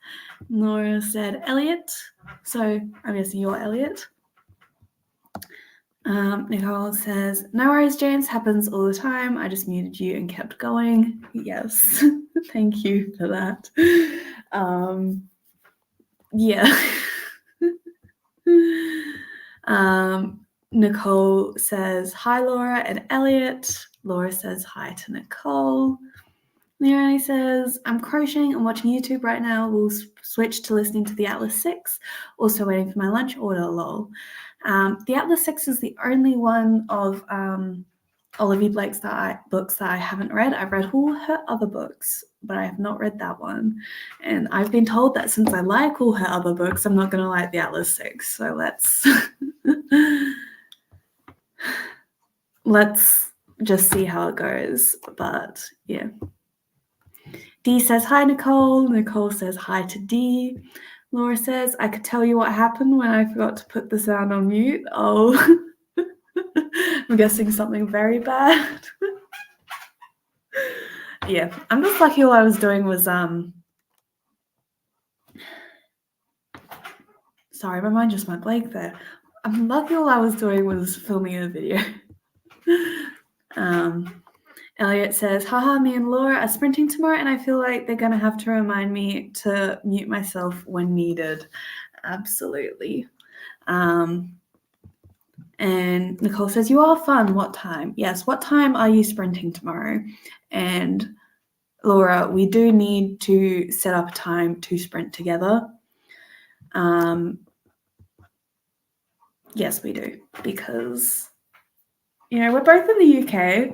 Laura said, Elliot. So I'm guessing you're Elliot. Nicole says, no worries, James, happens all the time. I just muted you and kept going. Yes, thank you for that. Yeah. Nicole says, hi, Laura and Elliot. Laura says hi to Nicole. Leonie says, I'm crocheting and watching YouTube right now. We'll switch to listening to the Atlas 6. Also waiting for my lunch order, lol. The Atlas 6 is the only one of Olivia Blake's books that I haven't read. I've read all her other books, but I have not read that one. And I've been told that since I like all her other books, I'm not going to like the Atlas 6. So let's just see how it goes. But yeah. Dee says, hi, Nicole. Nicole says hi to Dee. Laura says, I could tell you what happened when I forgot to put the sound on mute. Oh, I'm guessing something very bad. Yeah, I'm just lucky all I was doing was, sorry, my mind just went blank there. I'm lucky all I was doing was filming a video. Elliot says, haha, me and Laura are sprinting tomorrow and I feel like they're going to have to remind me to mute myself when needed. Absolutely. And Nicole says, you are fun. What time? Yes, what time are you sprinting tomorrow? And Laura, we do need to set up a time to sprint together. Yes, we do, because, you know, we're both in the UK.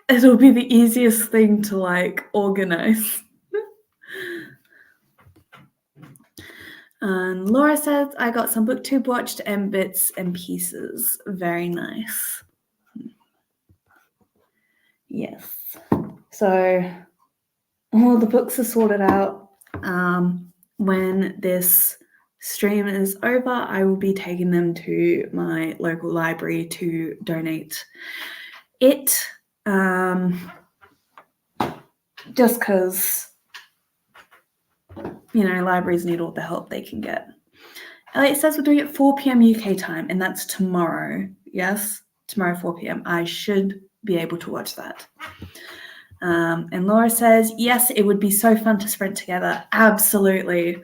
It'll be the easiest thing to, like, organize. And Laura says, I got some booktube watched and bits and pieces. Very nice. Yes. So all the books are sorted out. When this stream is over, I will be taking them to my local library to donate it. Just because, you know, libraries need all the help they can get. Elliot says we're doing it 4 p.m. UK time, and that's tomorrow. Yes, tomorrow 4 p.m. I should be able to watch that. And Laura says, yes, it would be so fun to sprint together. Absolutely.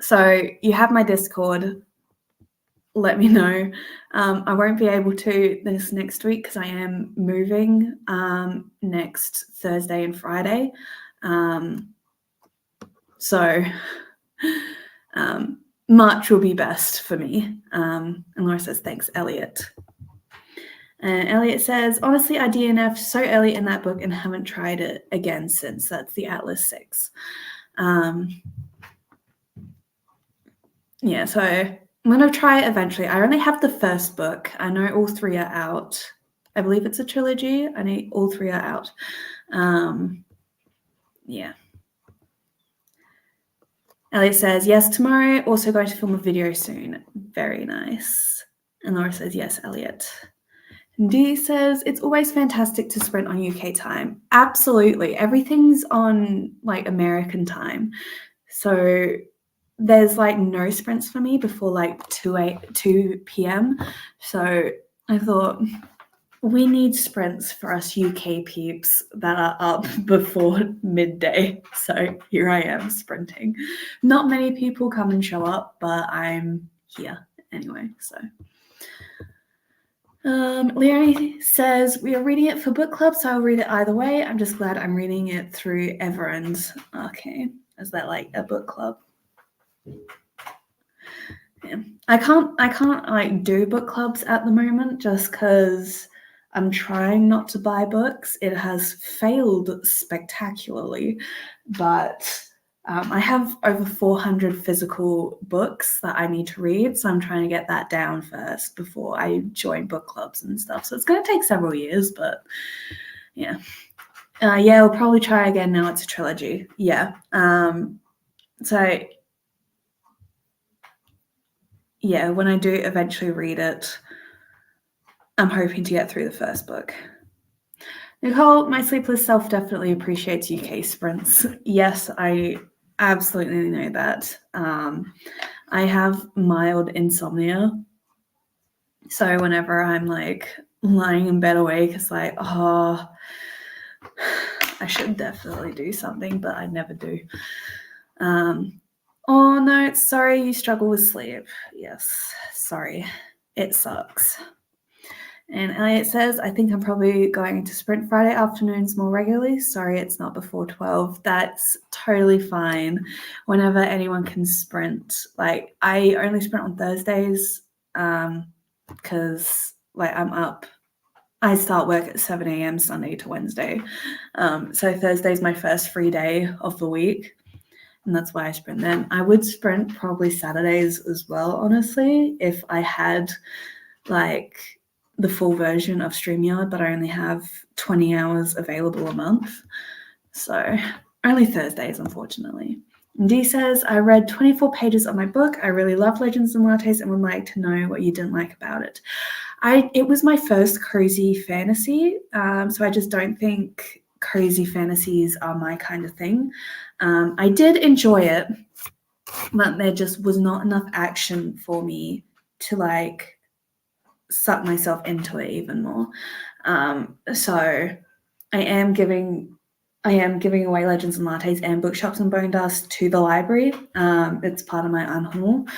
So you have my Discord. Let me know. I won't be able to this next week because I am moving next Thursday and Friday. So March will be best for me. And Laura says, thanks, Elliot. And Elliot says, honestly, I DNF'd so early in that book and haven't tried it again since. That's the Atlas 6. Yeah, so I'm going to try it eventually. I only have the first book. I know all 3 are out. I believe it's a trilogy. I know all 3 are out. Yeah. Elliot says, yes, tomorrow. Also going to film a video soon. Very nice. And Laura says, yes, Elliot. And Dee says, it's always fantastic to sprint on UK time. Absolutely. Everything's on like American time. So there's like no sprints for me before like 2 p.m. So I thought we need sprints for us UK peeps that are up before midday. So here I am sprinting. Not many people come and show up, but I'm here anyway. So Leonie says, we are reading it for book club, so I'll read it either way. I'm just glad I'm reading it through Everend. Okay, is that like a book club? Yeah. I can't like do book clubs at the moment just because I'm trying not to buy books. It has failed spectacularly, but I have over 400 physical books that I need to read, so I'm trying to get that down first before I join book clubs and stuff. So it's going to take several years, but yeah. Yeah, we'll probably try again now it's a trilogy. Yeah. So yeah, when I do eventually read it, I'm hoping to get through the first book. Nicole, my sleepless self definitely appreciates UK sprints. Yes, I absolutely know that. I have mild insomnia. So whenever I'm like lying in bed awake, it's like, oh, I should definitely do something, but I never do. Oh no, sorry you struggle with sleep. Yes, sorry. It sucks. And Elliot says, I think I'm probably going to sprint Friday afternoons more regularly. Sorry, it's not before 12. That's totally fine. Whenever anyone can sprint. Like, I only sprint on Thursdays because, like, I'm up. I start work at 7 a.m. Sunday to Wednesday. So Thursday's my first free day of the week. And that's why I sprint then. I would sprint probably Saturdays as well, honestly, if I had, like, the full version of StreamYard, but I only have 20 hours available a month. So only Thursdays, unfortunately. And Dee says, I read 24 pages of my book. I really love Legends and Lattes and would like to know what you didn't like about it. It was my first cozy fantasy, so I just don't think cozy fantasies are my kind of thing. I did enjoy it, but there just was not enough action for me to like suck myself into it even more. So I am giving away Legends and Lattes and Bookshops and Bone Dust to the library. It's part of my unhaul.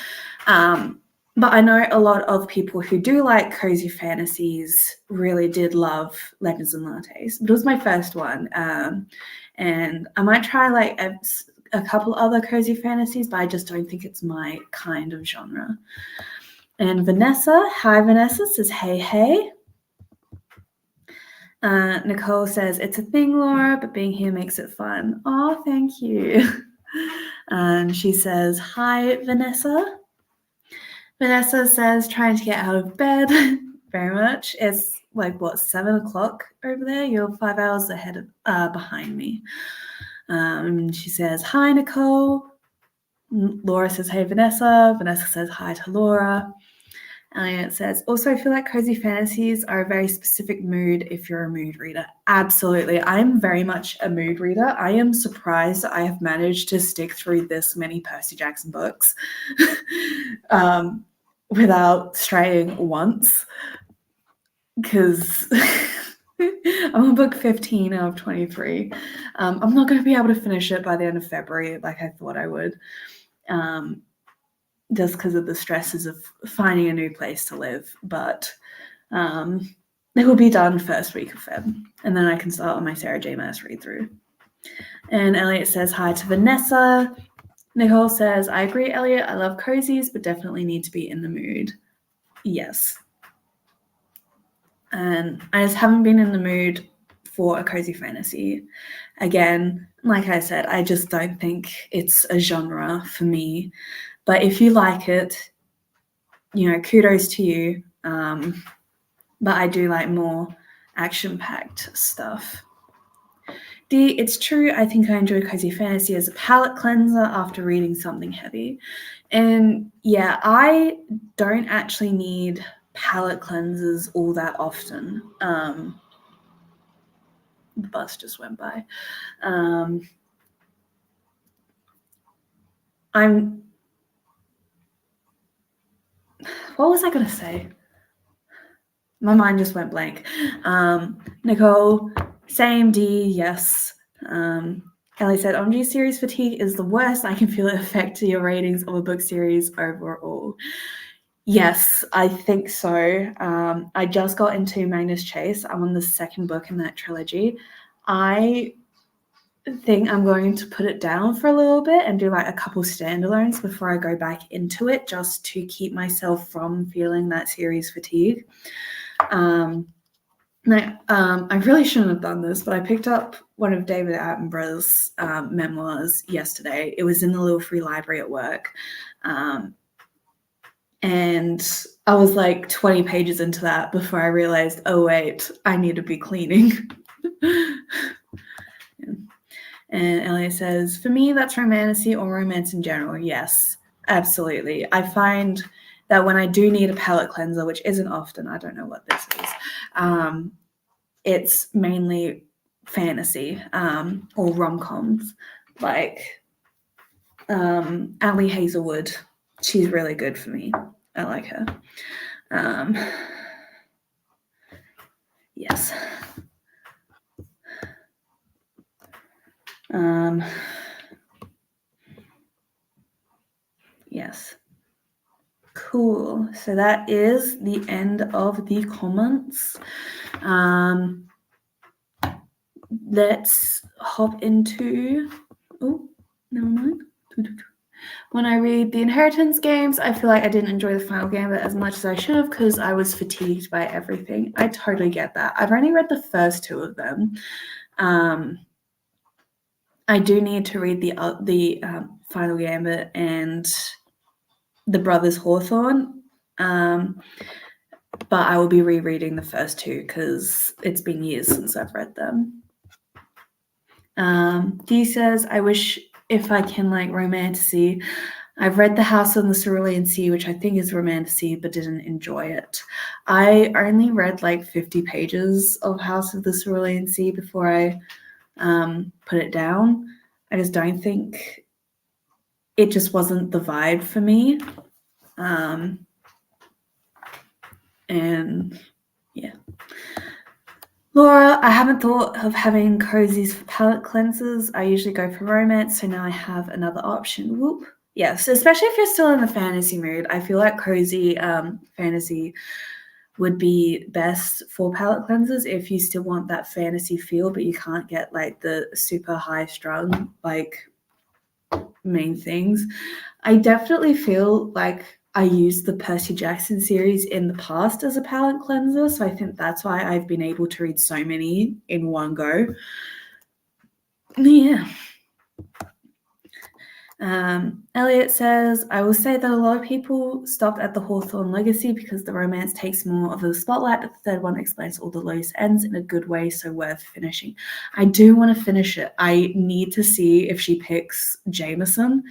But I know a lot of people who do like cozy fantasies really did love Legends and Lattes. It was my first one. And I might try like a couple other cozy fantasies, but I just don't think it's my kind of genre. And Vanessa, hi Vanessa, says hey. Nicole says, it's a thing, Laura, but being here makes it fun. Oh, thank you. And she says, hi, Vanessa. Vanessa says, trying to get out of bed very much. It's like, what, 7 o'clock over there? You're 5 hours ahead of, behind me. She says, hi, Nicole. Laura says, hey, Vanessa. Vanessa says, hi to Laura. And it says, also, I feel like cozy fantasies are a very specific mood if you're a mood reader. Absolutely. I'm very much a mood reader. I am surprised I have managed to stick through this many Percy Jackson books without straying once. Because I'm on book 15 out of 23. I'm not going to be able to finish it by the end of February like I thought I would. Just because of the stresses of finding a new place to live. But it will be done first week of Feb. And then I can start on my Sarah J. Maas read through. And Elliot says hi to Vanessa. Nicole says, I agree, Elliot. I love cozies, but definitely need to be in the mood. Yes. And I just haven't been in the mood for a cozy fantasy. Again, like I said, I just don't think it's a genre for me. But if you like it, you know, kudos to you. But I do like more action-packed stuff. It's true, I think I enjoy cozy fantasy as a palate cleanser after reading something heavy. And yeah, I don't actually need palate cleansers all that often. The bus just went by. What was I going to say? My mind just went blank. Nicole, same D, yes. Ellie said, OMG series fatigue is the worst. I can feel it affect your ratings of a book series overall. Yes, I think so. I just got into Magnus Chase. I'm on the second book in that trilogy. I think I'm going to put it down for a little bit and do like a couple standalones before I go back into it, just to keep myself from feeling that series fatigue. I really shouldn't have done this, but I picked up one of David Attenborough's memoirs yesterday. It was in the little free library at work. And I was like 20 pages into that before I realized, oh, wait, I need to be cleaning. Yeah. And Elliot says, for me, that's romantasy or romance in general. Yes, absolutely. I find that when I do need a palate cleanser, which isn't often, I don't know what this is, it's mainly fantasy or rom-coms. Like Ali Hazelwood, she's really good for me. I like her. Yes. Yes. Cool. So that is the end of the comments. Let's hop into. Oh, never mind. When I read the Inheritance games, I feel like I didn't enjoy the final gambit as much as I should have because I was fatigued by everything. I totally get that. I've only read the first two of them. I do need to read the final gambit and the Brothers Hawthorne, but I will be rereading the first two because it's been years since I've read them. Dee says, I wish if I can like romantasy. I've read The House on the Cerulean Sea, which I think is romantasy, but didn't enjoy it. I only read like 50 pages of House of the Cerulean Sea before I put it down. I just don't think it just wasn't the vibe for me. And yeah. Laura, I haven't thought of having cozies for palette cleansers. I usually go for romance, so now I have another option. Whoop. Yes, especially if you're still in the fantasy mood. I feel like cozy fantasy would be best for palette cleansers if you still want that fantasy feel, but you can't get like the super high strung like main things. I definitely feel like I used the Percy Jackson series in the past as a palette cleanser, so I think that's why I've been able to read so many in one go. Yeah. Elliot says, I will say that a lot of people stopped at the Hawthorne Legacy because the romance takes more of a spotlight, but the third one explains all the loose ends in a good way, so worth finishing. I do want to finish it. I need to see if she picks Jameson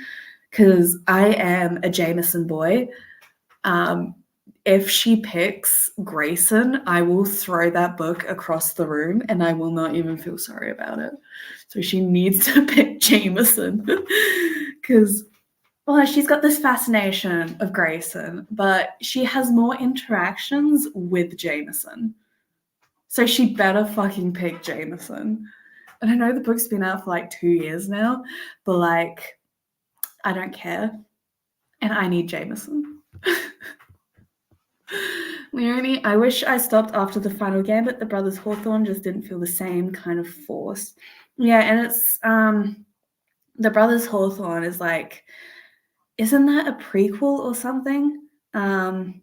because I am a Jameson boy. If she picks Grayson, I will throw that book across the room and I will not even feel sorry about it. So she needs to pick Jameson because, well, she's got this fascination of Grayson, but she has more interactions with Jameson. So she better fucking pick Jameson. And I know the book's been out for like 2 years now, but like, I don't care. And I need Jameson. Leonie, I wish I stopped after the final gambit. The Brothers Hawthorne just didn't feel the same kind of force. Yeah, and it's the Brothers Hawthorne is like, isn't that a prequel or something? I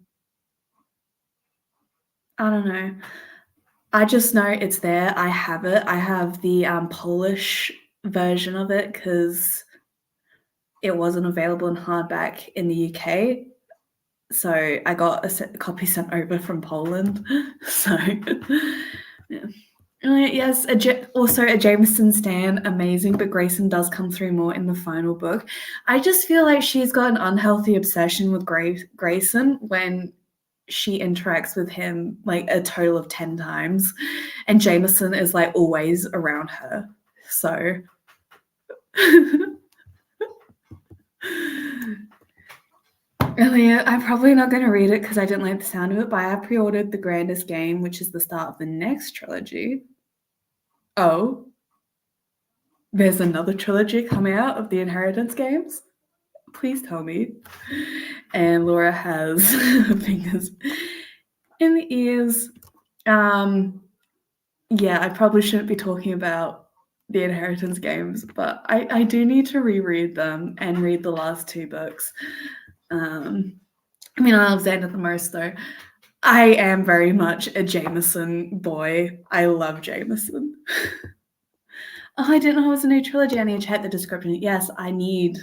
don't know. I just know it's there. I have it. I have the Polish version of it because it wasn't available in hardback in the UK. So I got a copy sent over from Poland. So, yeah. Yes, also a Jameson stan, amazing, but Grayson does come through more in the final book. I just feel like she's got an unhealthy obsession with Grayson when she interacts with him like a total of 10 times, and Jameson is like always around her. So. Elliot, I'm probably not going to read it because I didn't like the sound of it, but I have pre-ordered The Grandest Game, which is the start of the next trilogy. Oh, there's another trilogy coming out of the Inheritance games? Please tell me. And Laura has fingers in the ears. Yeah, I probably shouldn't be talking about the Inheritance games, but I do need to reread them and read the last 2 books. I mean, I love Xander the most, though. I am very much a Jameson boy. I love Jameson. Oh, I didn't know it was a new trilogy. I need to check the description. Yes, I need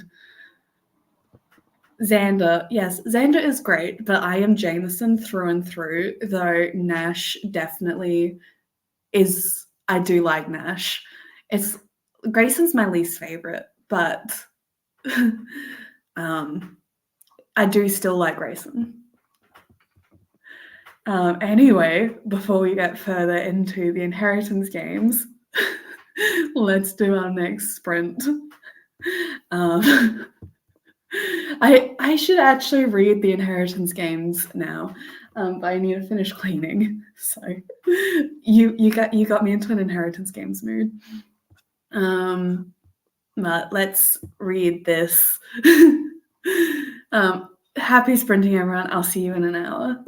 Xander. Yes, Xander is great, but I am Jameson through and through, though Nash definitely is. I do like Nash. Grayson's my least favorite, but I do still like Grayson. Anyway, before we get further into the Inheritance games, let's do our next sprint. I should actually read the Inheritance games now, but I need to finish cleaning. So you got me into an Inheritance games mood. But let's read this. Happy sprinting, everyone. I'll see you in an hour.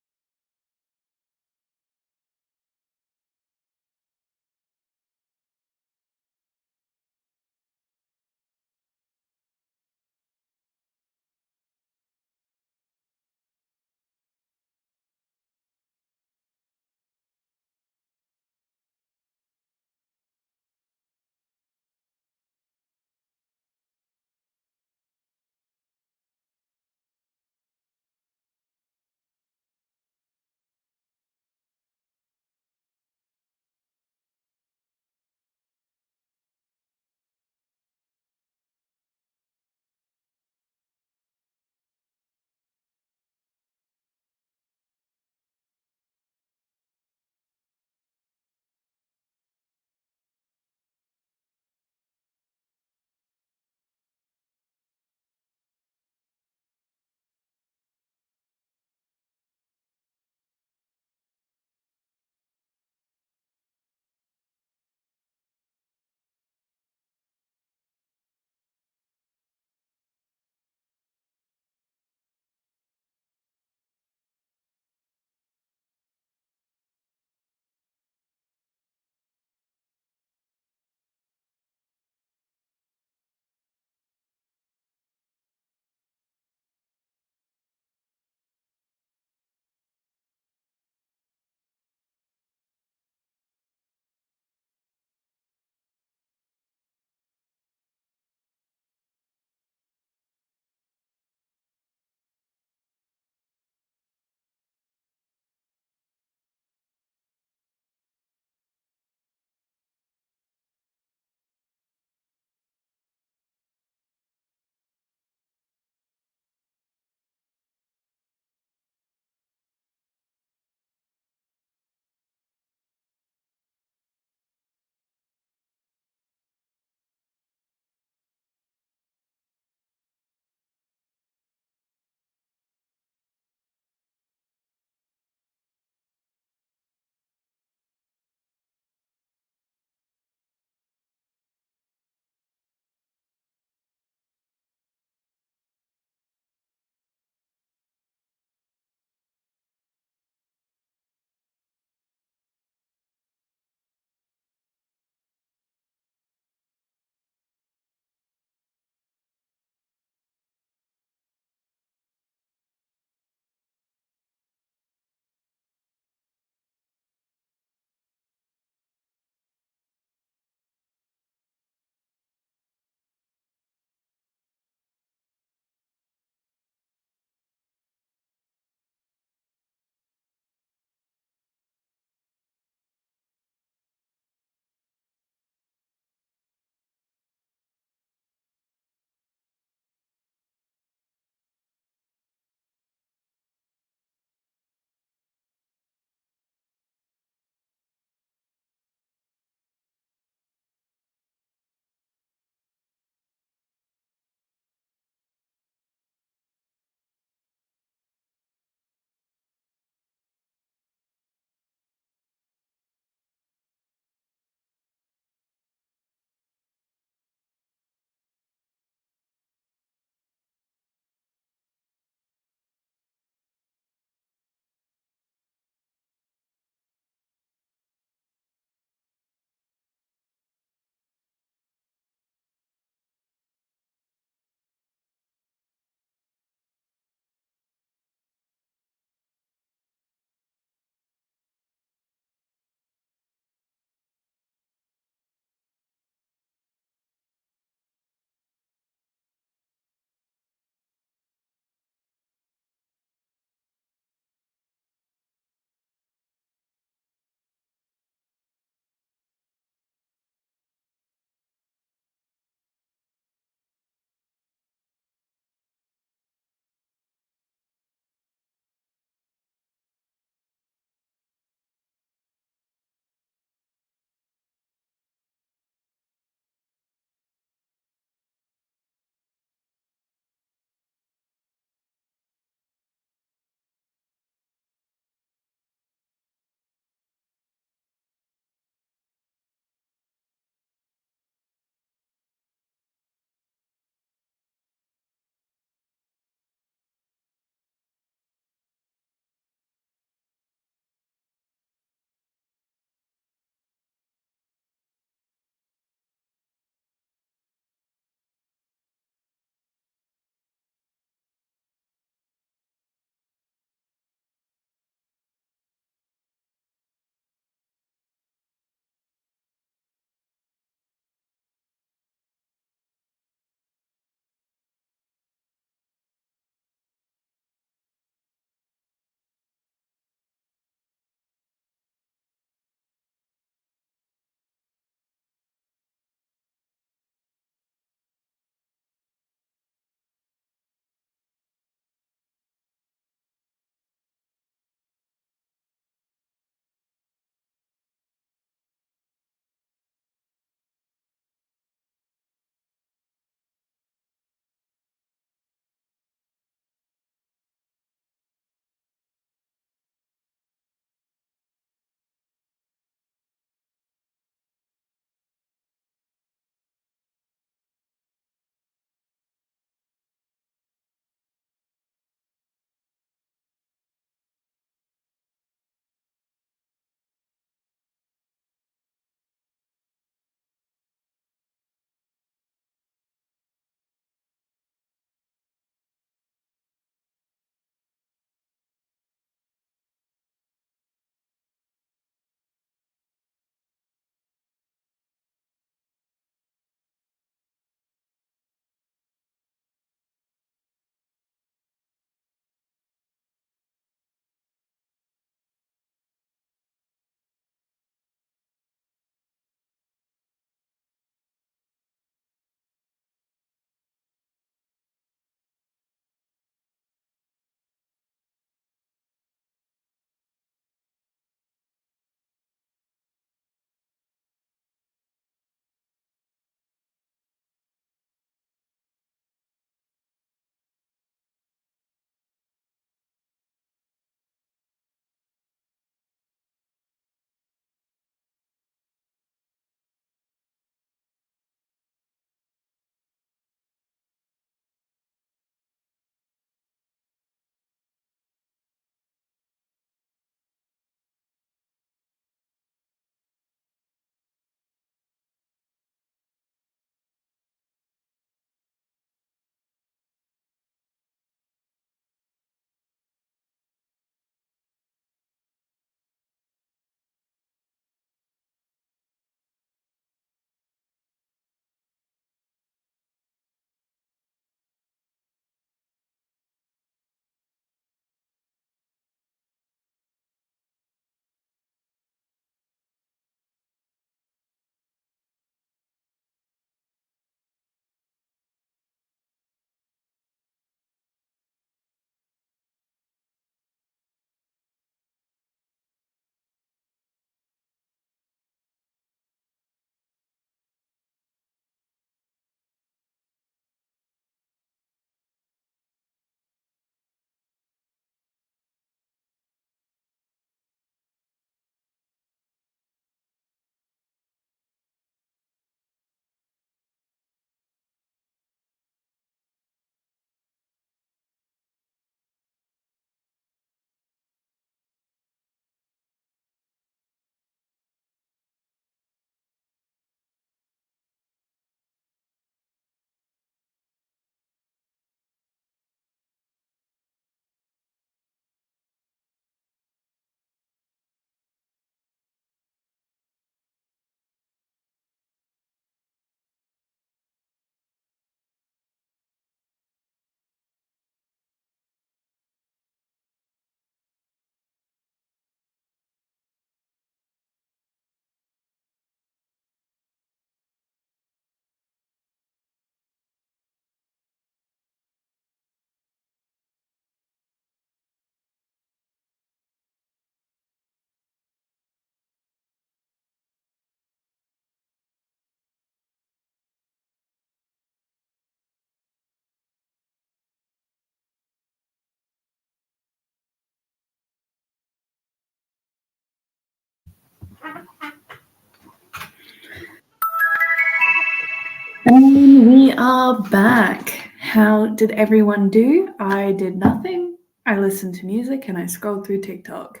And we are back. How did everyone do? I did nothing. I listened to music and I scrolled through TikTok.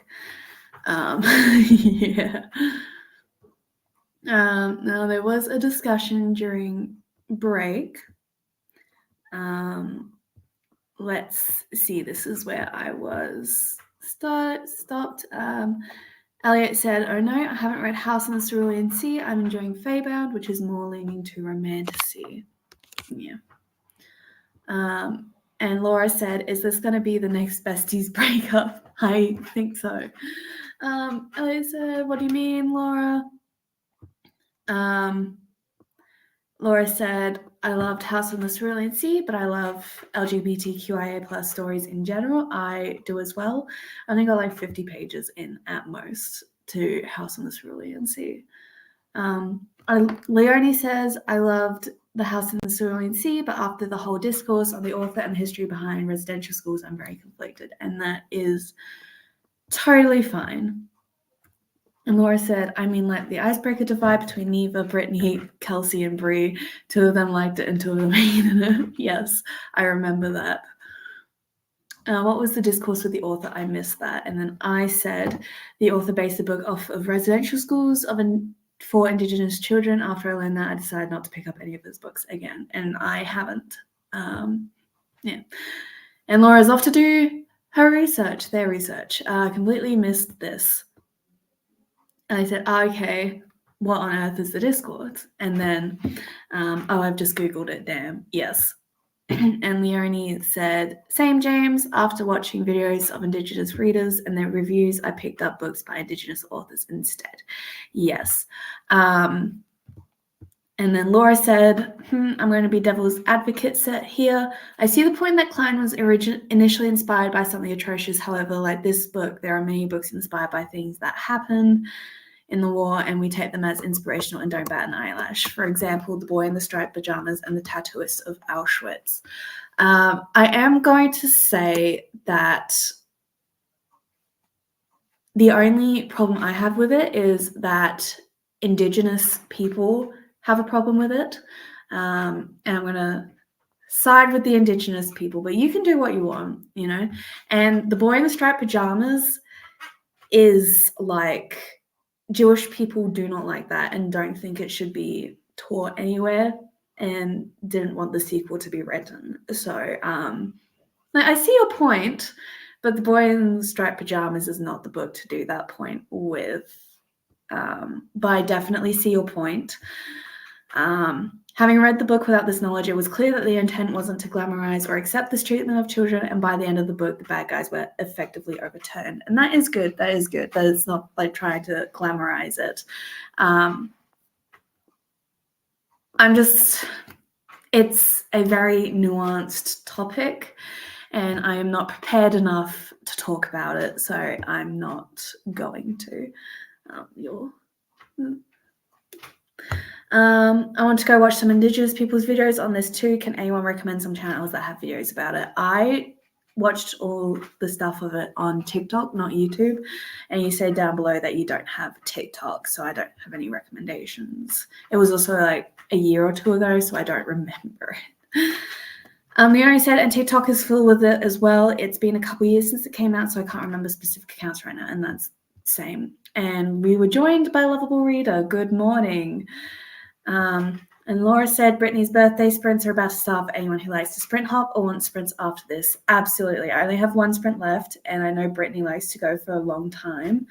Yeah. Now there was a discussion during break. Let's see. This is where I was stopped. Elliot said, "Oh no, I haven't read House on the Cerulean Sea. I'm enjoying Feybound, which is more leaning to romantasy." Yeah. And Laura said, "Is this going to be the next besties breakup?" I think so. Elliot said, "What do you mean, Laura?" Laura said, "I loved House on the Cerulean Sea, but I love LGBTQIA plus stories in general. I do as well. I think I got like 50 pages in at most to House on the Cerulean Sea." Leonie says, "I loved the House in the Cerulean Sea, but after the whole discourse on the author and the history behind residential schools, I'm very conflicted." And that is totally fine. And Laura said, "I mean, like the icebreaker divide between Neva, Brittany, Kelsey, and Brie. 2 of them liked it and 2 of them hated it." Yes, I remember that. What was the discourse with the author? I missed that. And then I said, the author based the book off of residential schools for Indigenous children. After I learned that, I decided not to pick up any of his books again. And I haven't. Yeah. And Laura's off to do her research, their research. Completely missed this. And I said, okay, what on earth is the Discord? And then, I've just Googled it, damn, yes. And Leonie said, "Same, James. After watching videos of Indigenous readers and their reviews, I picked up books by Indigenous authors instead." Yes. And then Laura said, "I'm going to be devil's advocate set here. I see the point that Klein was initially inspired by something atrocious. However, like this book, there are many books inspired by things that happened in the war, and we take them as inspirational and don't bat an eyelash. For example, The Boy in the Striped Pajamas and The Tattooist of Auschwitz." I am going to say that the only problem I have with it is that Indigenous people have a problem with it. And I'm going to side with the Indigenous people, but you can do what you want, you know? And The Boy in the Striped Pajamas is like, Jewish people do not like that and don't think it should be taught anywhere and didn't want the sequel to be written. So I see your point, but The Boy in the Striped Pajamas is not the book to do that point with. But I definitely see your point. Having read the book without this knowledge, it was clear that the intent wasn't to glamorize or accept this treatment of children, and by the end of the book, the bad guys were effectively overturned. And that is good. That is good. That it's not like trying to glamorize it. It's a very nuanced topic, and I am not prepared enough to talk about it, so I'm not going to. I want to go watch some Indigenous people's videos on this too. Can anyone recommend some channels that have videos about it? I watched all the stuff of it on TikTok, not YouTube. And you said down below that you don't have TikTok, so I don't have any recommendations. It was also like a year or 2 ago, so I don't remember it. Leonie said, and TikTok is full with it as well. It's been a couple years since it came out, so I can't remember specific accounts right now, and that's the same. And we were joined by Lovable Reader. Good morning. And Laura said, Brittany's birthday sprints are about to start for anyone who likes to sprint hop or wants sprints after this. Absolutely. I only have 1 sprint left, and I know Brittany likes to go for a long time.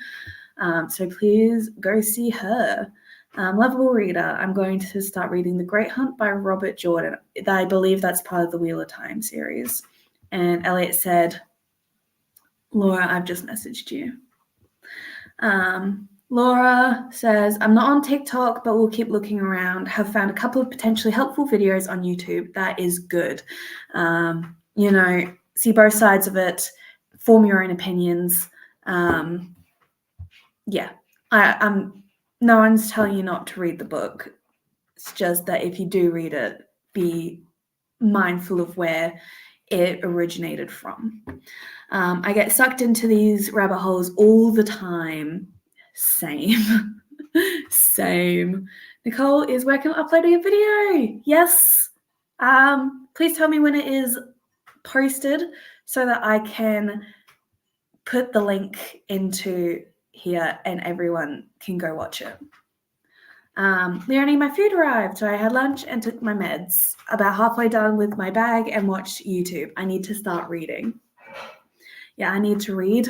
So please go see her. Lovable Reader, I'm going to start reading The Great Hunt by Robert Jordan. I believe that's part of the Wheel of Time series. And Elliot said, Laura, I've just messaged you. Laura says, I'm not on TikTok, but we'll keep looking around. Have found a couple of potentially helpful videos on YouTube. That is good. See both sides of it, form your own opinions. No one's telling you not to read the book. It's just that if you do read it, be mindful of where it originated from. I get sucked into these rabbit holes all the time. Same. Same. Nicole is working on uploading a video. Yes. Please tell me when it is posted so that I can put the link into here and everyone can go watch it. Leonie, my food arrived, so I had lunch and took my meds. About halfway done with my bag and watched YouTube. I need to start reading. Yeah, I need to read,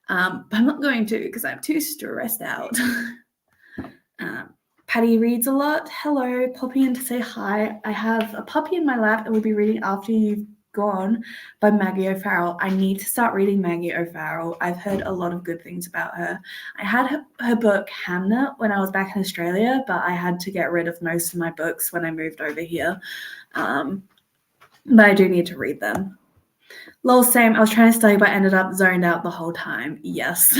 but I'm not going to because I'm too stressed out. Patty reads a lot. Hello, popping in to say hi. I have a puppy in my lap and will be reading After You've Gone by Maggie O'Farrell. I need to start reading Maggie O'Farrell. I've heard a lot of good things about her. I had her book Hamnet when I was back in Australia, but I had to get rid of most of my books when I moved over here. But I do need to read them. Lol, same. I was trying to study, but ended up zoned out the whole time. Yes.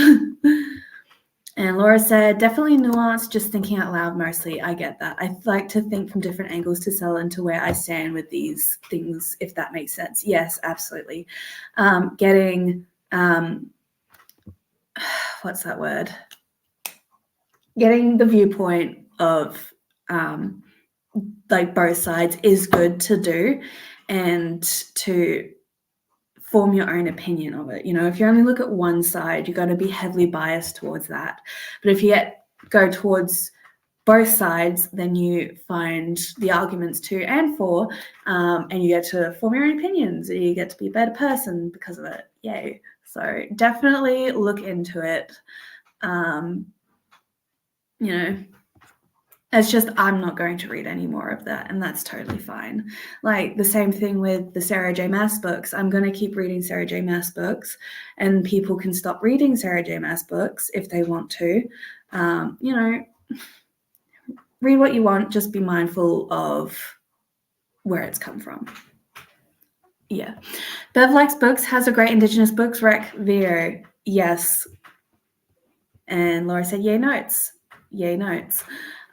And Laura said, definitely nuance, just thinking out loud mostly. I get that. I like to think from different angles to settle into where I stand with these things, if that makes sense. Yes, absolutely. Getting, what's that word? Getting the viewpoint of like both sides is good to do and to form your own opinion of it. You know, if you only look at one side, you're going to be heavily biased towards that. But if you go towards both sides, then you find the arguments to and for, and you get to form your own opinions. You get to be a better person because of it. Yay. So definitely look into it. You know, it's just I'm not going to read any more of that, and that's totally fine. Like the same thing with the Sarah J. Maas books. I'm going to keep reading Sarah J. Maas books, and people can stop reading Sarah J. Maas books if they want to. You know, read what you want, just be mindful of where it's come from. Yeah. Bev likes books, has a great Indigenous books rec video. Yes. And Laura said, yay notes. Yay notes.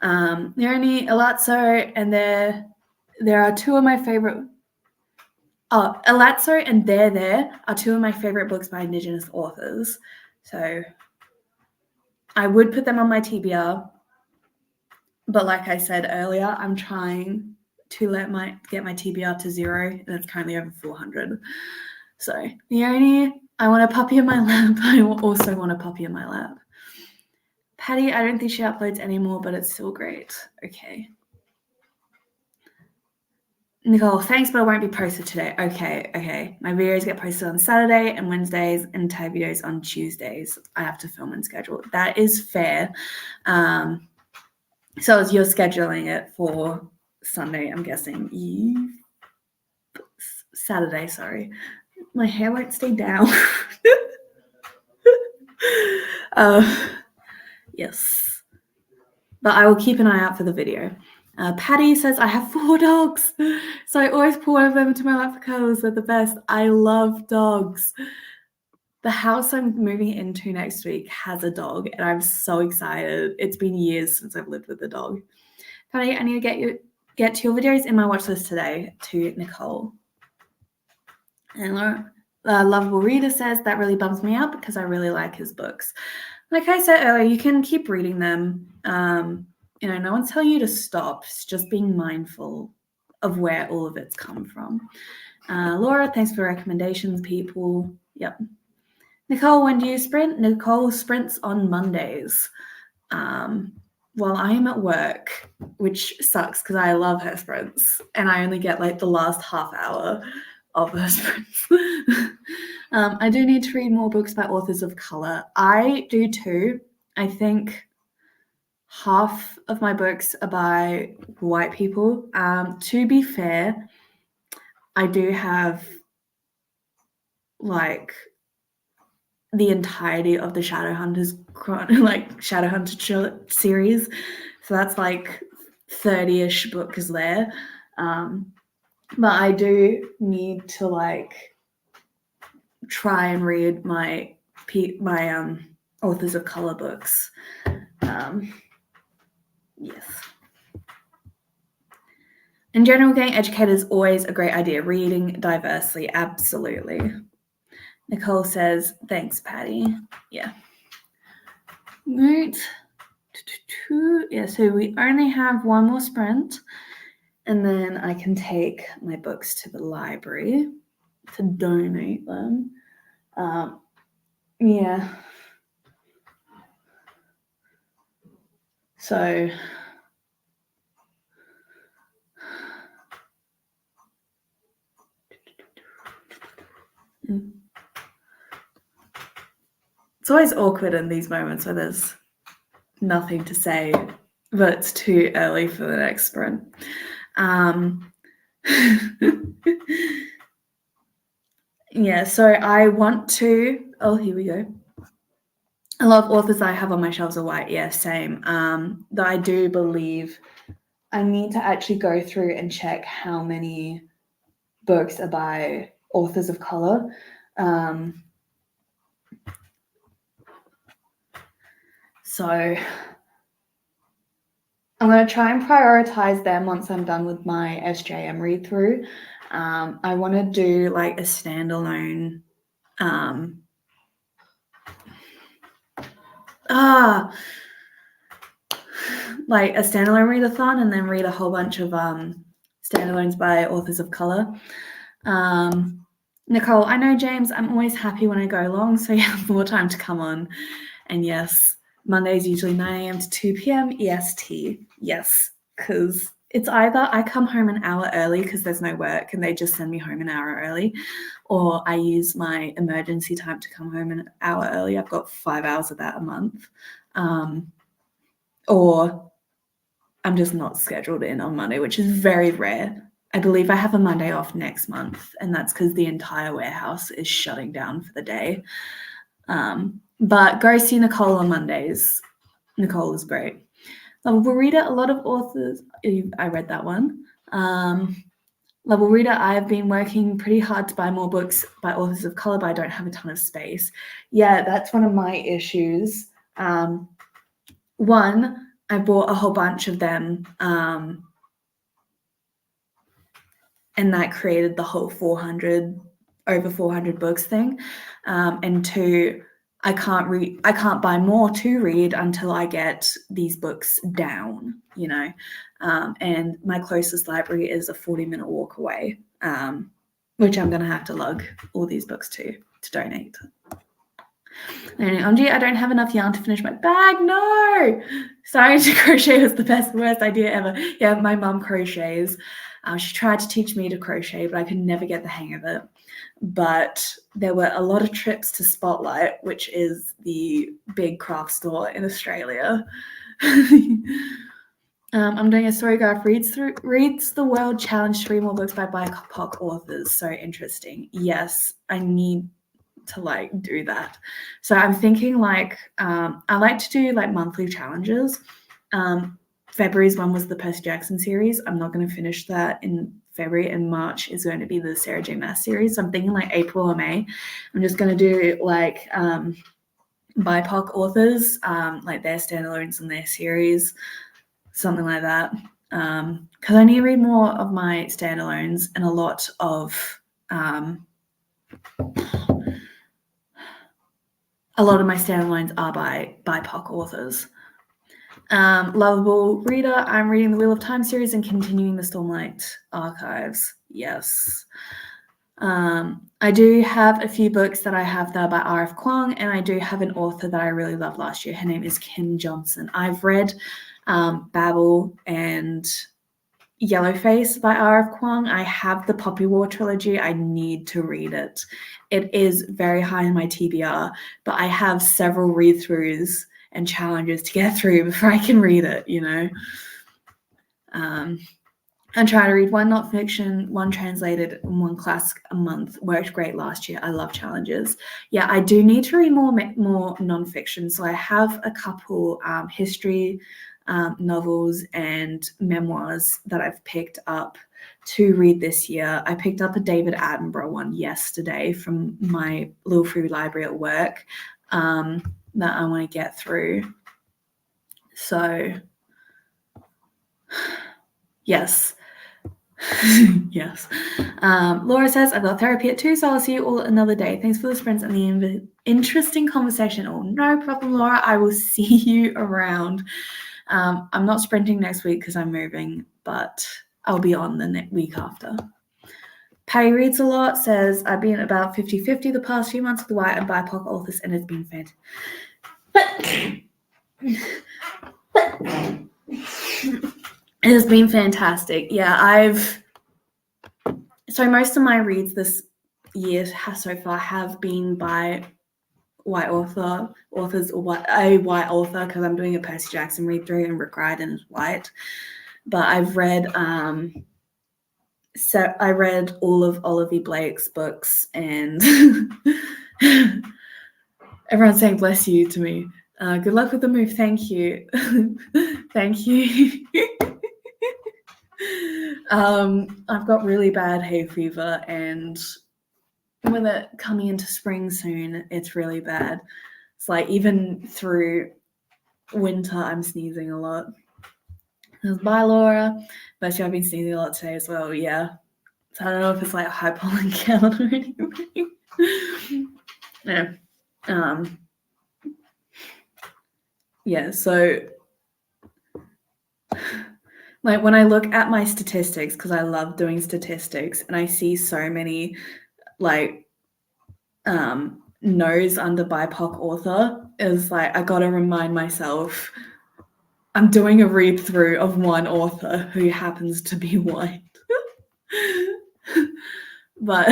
Leonie, Alazzo, and there are two of my favorite. Oh, Alazzo and There are two of my favorite books by Indigenous authors. So I would put them on my TBR, but like I said earlier, I'm trying to get my TBR to 0, and it's currently over 400. So Leonie, I want a puppy in my lap. I also want a puppy in my lap. Patty, I don't think she uploads anymore, but it's still great. Okay. Nicole, thanks, but it won't be posted today. Okay. My videos get posted on Saturday and Wednesdays, and tag videos on Tuesdays. I have to film and schedule. That is fair. So as you're scheduling it for Sunday, I'm guessing. Saturday, sorry. My hair won't stay down. Yes. But I will keep an eye out for the video. Patty says, I have 4 dogs. So I always pull one of them into my lap for cuddles. They're the best. I love dogs. The house I'm moving into next week has a dog, and I'm so excited. It's been years since I've lived with a dog. Patty, I need to get to your videos in my watch list today, to Nicole. And Laura, Lovable Reader says, that really bums me out because I really like his books. Like I said earlier, you can keep reading them. You know, no one's telling you to stop. It's just being mindful of where all of it's come from. Laura, thanks for the recommendations, people. Yep. Nicole, when do you sprint? Nicole sprints on Mondays. While I am at work, which sucks because I love her sprints, and I only get like the last half hour of her sprints. I do need to read more books by authors of color. I do too. I think half of my books are by white people. To be fair, I do have like the entirety of the Shadowhunters Shadowhunter series. So that's like 30-ish books there. But I do need to like try and read my authors of color books. Yes. In general, getting educated is always a great idea. Reading diversely, absolutely. Nicole says, thanks, Patty. Yeah. Right. Yeah, so we only have one more sprint, and then I can take my books to the library to donate them. Yeah. So it's always awkward in these moments where there's nothing to say, but it's too early for the next sprint. Yeah, so I want to. Oh, here we go. A lot of authors I have on my shelves are white. Yeah, same. Though I do believe I need to actually go through and check how many books are by authors of color. So I'm going to try and prioritize them once I'm done with my SJM read through. I want to do like a standalone like a standalone readathon, and then read a whole bunch of standalones by authors of color. Nicole, I know, James, I'm always happy when I go long, so you have more time to come on. And yes, Monday's usually 9 a.m. to 2 p.m. EST. Yes, because it's either I come home an hour early because there's no work and they just send me home an hour early, or I use my emergency time to come home an hour early. I've got 5 hours of that a month. Or I'm just not scheduled in on Monday, which is very rare. I believe I have a Monday off next month, and that's because the entire warehouse is shutting down for the day. But go see Nicole on Mondays. Nicole is great. Lovable Reader, a lot of authors, I read that one. Lovable Reader, I've been working pretty hard to buy more books by authors of color, but I don't have a ton of space. Yeah, that's one of my issues. One, I bought a whole bunch of them, and that created the whole over 400 books thing. And two, I can't buy more to read until I get these books down, you know. And my closest library is a 40-minute walk away, which I'm going to have to lug all these books to donate. I don't have enough yarn to finish my bag. No! Starting to crochet was the worst idea ever. Yeah, my mum crochets. She tried to teach me to crochet, but I could never get the hang of it. But there were a lot of trips to Spotlight, which is the big craft store in Australia. I'm doing a Storygraph Reads the World Challenge, 3 more books by BIPOC authors. So interesting. Yes, I need to do that. So I'm thinking I like to do monthly challenges. February's one was the Percy Jackson series. I'm not going to finish that in February, and March is going to be the Sarah J. Maas series. So I'm thinking April or May. I'm just going to do BIPOC authors, their standalones and their series, something like that. Because I need to read more of my standalones, and a lot of my standalones are by BIPOC authors. Lovable Reader, I'm reading the Wheel of Time series and continuing the Stormlight archives. Yes. I do have a few books that I have that are by R.F. Kuang, and I do have an author that I really loved last year. Her name is Kim Johnson. I've read Babel and Yellowface by R.F. Kuang. I have the Poppy War trilogy. I need to read it. It is very high in my TBR, but I have several read-throughs and challenges to get through before I can read it, you know. I'm trying to read 1 nonfiction, 1 translated, and 1 classic a month. Worked great last year. I love challenges. Yeah, I do need to read more nonfiction. So I have a couple history novels and memoirs that I've picked up to read this year. I picked up a David Attenborough one yesterday from my little free library at work that I want to get through. So, yes. Yes. Laura says, I've got therapy at 2, so I'll see you all another day. Thanks for the sprints and the interesting conversation. Oh, no problem, Laura. I will see you around. I'm not sprinting next week because I'm moving, but I'll be on the week after. Patty Reads a Lot says, I've been about 50-50 the past few months with white and BIPOC authors, and it's been fantastic. It has been fantastic. Yeah, so most of my reads this year so far have been by white authors or a white author, because I'm doing a Percy Jackson read through and Rick Riordan is white. But I've read so I read all of Olivia Blake's books, and everyone's saying bless you to me. Good luck with the move. Thank you. Thank you. I've got really bad hay fever, and with it coming into spring soon, it's really bad. It's like even through winter, I'm sneezing a lot. Bye, Laura. But I've been sneezing a lot today as well. Yeah. So I don't know if it's like a high pollen count or anything. Yeah. Yeah. So, like when I look at my statistics, because I love doing statistics, and I see so many like no's under BIPOC author, is like I gotta remind myself I'm doing a read through of one author who happens to be white. But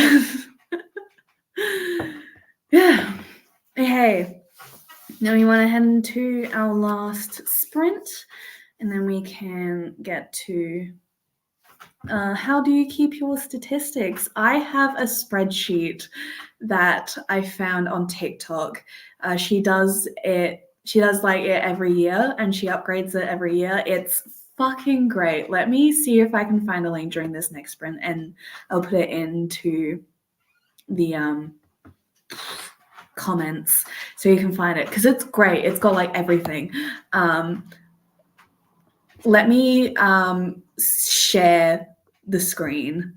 yeah. Hey, now we want to head into our last sprint, and then we can get to how do you keep your statistics? I have a spreadsheet that I found on TikTok. She does it like it every year, and she upgrades it every year. It's fucking great. Let me see if I can find a link during this next sprint, and I'll put it into the comments so you can find it, because it's great. It's got like everything. Let me share the screen.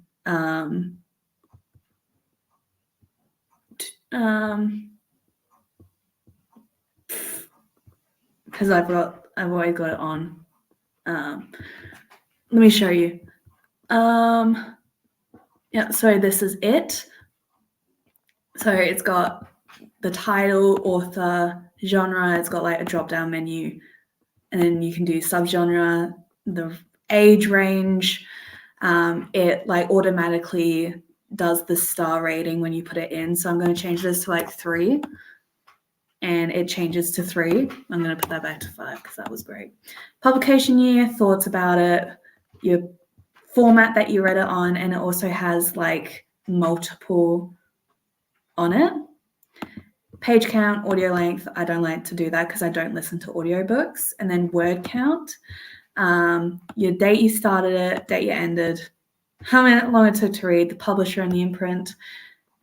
Because I've always got it on. Let me show you. Yeah, so this is it. So it's got the title, author, genre. It's got like a drop-down menu, and then you can do subgenre, the age range. It like automatically does the star rating when you put it in. So I'm going to change this to like 3. And it changes to 3. I'm going to put that back to 5 because that was great. Publication year, thoughts about it, your format that you read it on, and it also has like multiple on it. Page count, audio length, I don't like to do that because I don't listen to audiobooks. And then word count, your date you started it, date you ended, how long it took to read, the publisher and the imprint,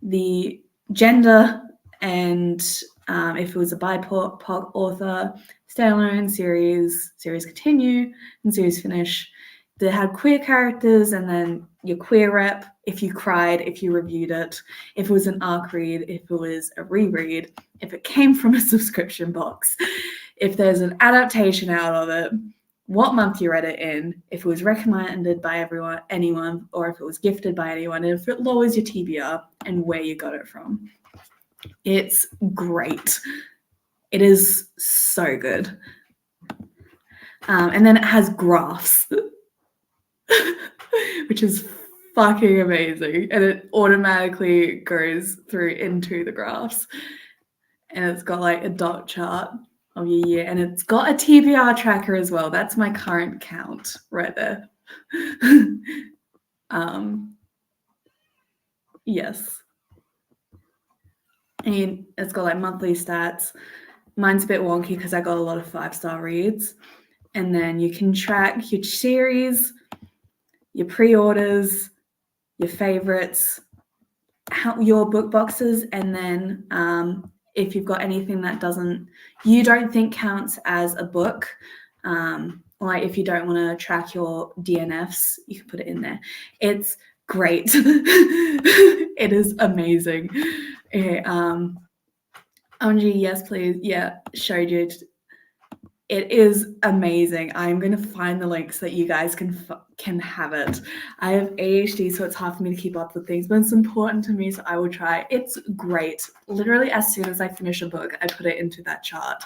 the gender, and if it was a BIPOC author, standalone, series continue, and series finish. They had queer characters, and then your queer rep, if you cried, if you reviewed it, if it was an ARC read, if it was a reread, if it came from a subscription box, if there's an adaptation out of it, what month you read it in, if it was recommended by anyone, or if it was gifted by anyone, and if it lowers your TBR, and where you got it from. It's great. It is so good. And then it has graphs, which is fucking amazing. And it automatically goes through into the graphs. And it's got like a dot chart of your year. And it's got a TBR tracker as well. That's my current count right there. Yes. And it's got like monthly stats. Mine's a bit wonky because I got a lot of 5-star reads. And then you can track your series, your pre-orders, your favorites, your book boxes, and then if you've got anything that you don't think counts as a book, like if you don't want to track your DNFs, you can put it in there. It's great. It is amazing. Okay, Angie, yes, please. Yeah, showed you. It is amazing. I'm going to find the link so that you guys can have it. I have ADHD, so it's hard for me to keep up with things, but it's important to me, so I will try. It's great. Literally, as soon as I finish a book, I put it into that chart.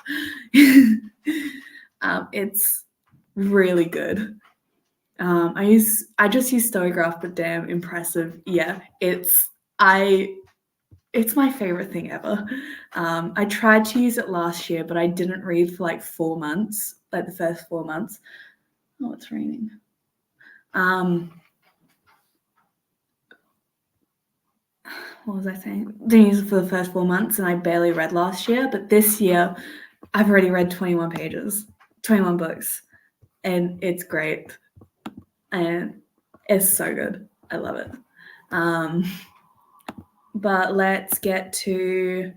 It's really good. I just use Storygraph, but damn impressive. Yeah, it's my favorite thing ever. I tried to use it last year, but I didn't read for like 4 months, like the first 4 months. Oh, it's raining. What was I saying? Didn't use it for the first 4 months, and I barely read last year. But this year, I've already read 21 pages, 21 books, and it's great. And it's so good. I love it. But let's get to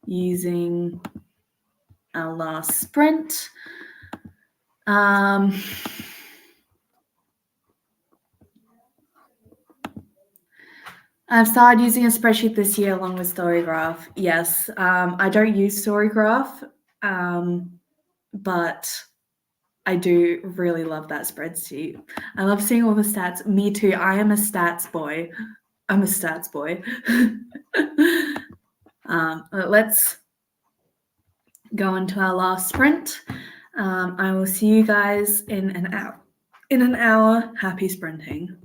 using our last sprint. I've started using a spreadsheet this year along with Storygraph. Yes, I don't use Storygraph, but I do really love that spreadsheet. I love seeing all the stats. Me too. I am a stats boy. I'm a stats boy. Let's go into our last sprint. I will see you guys in an hour. Happy sprinting.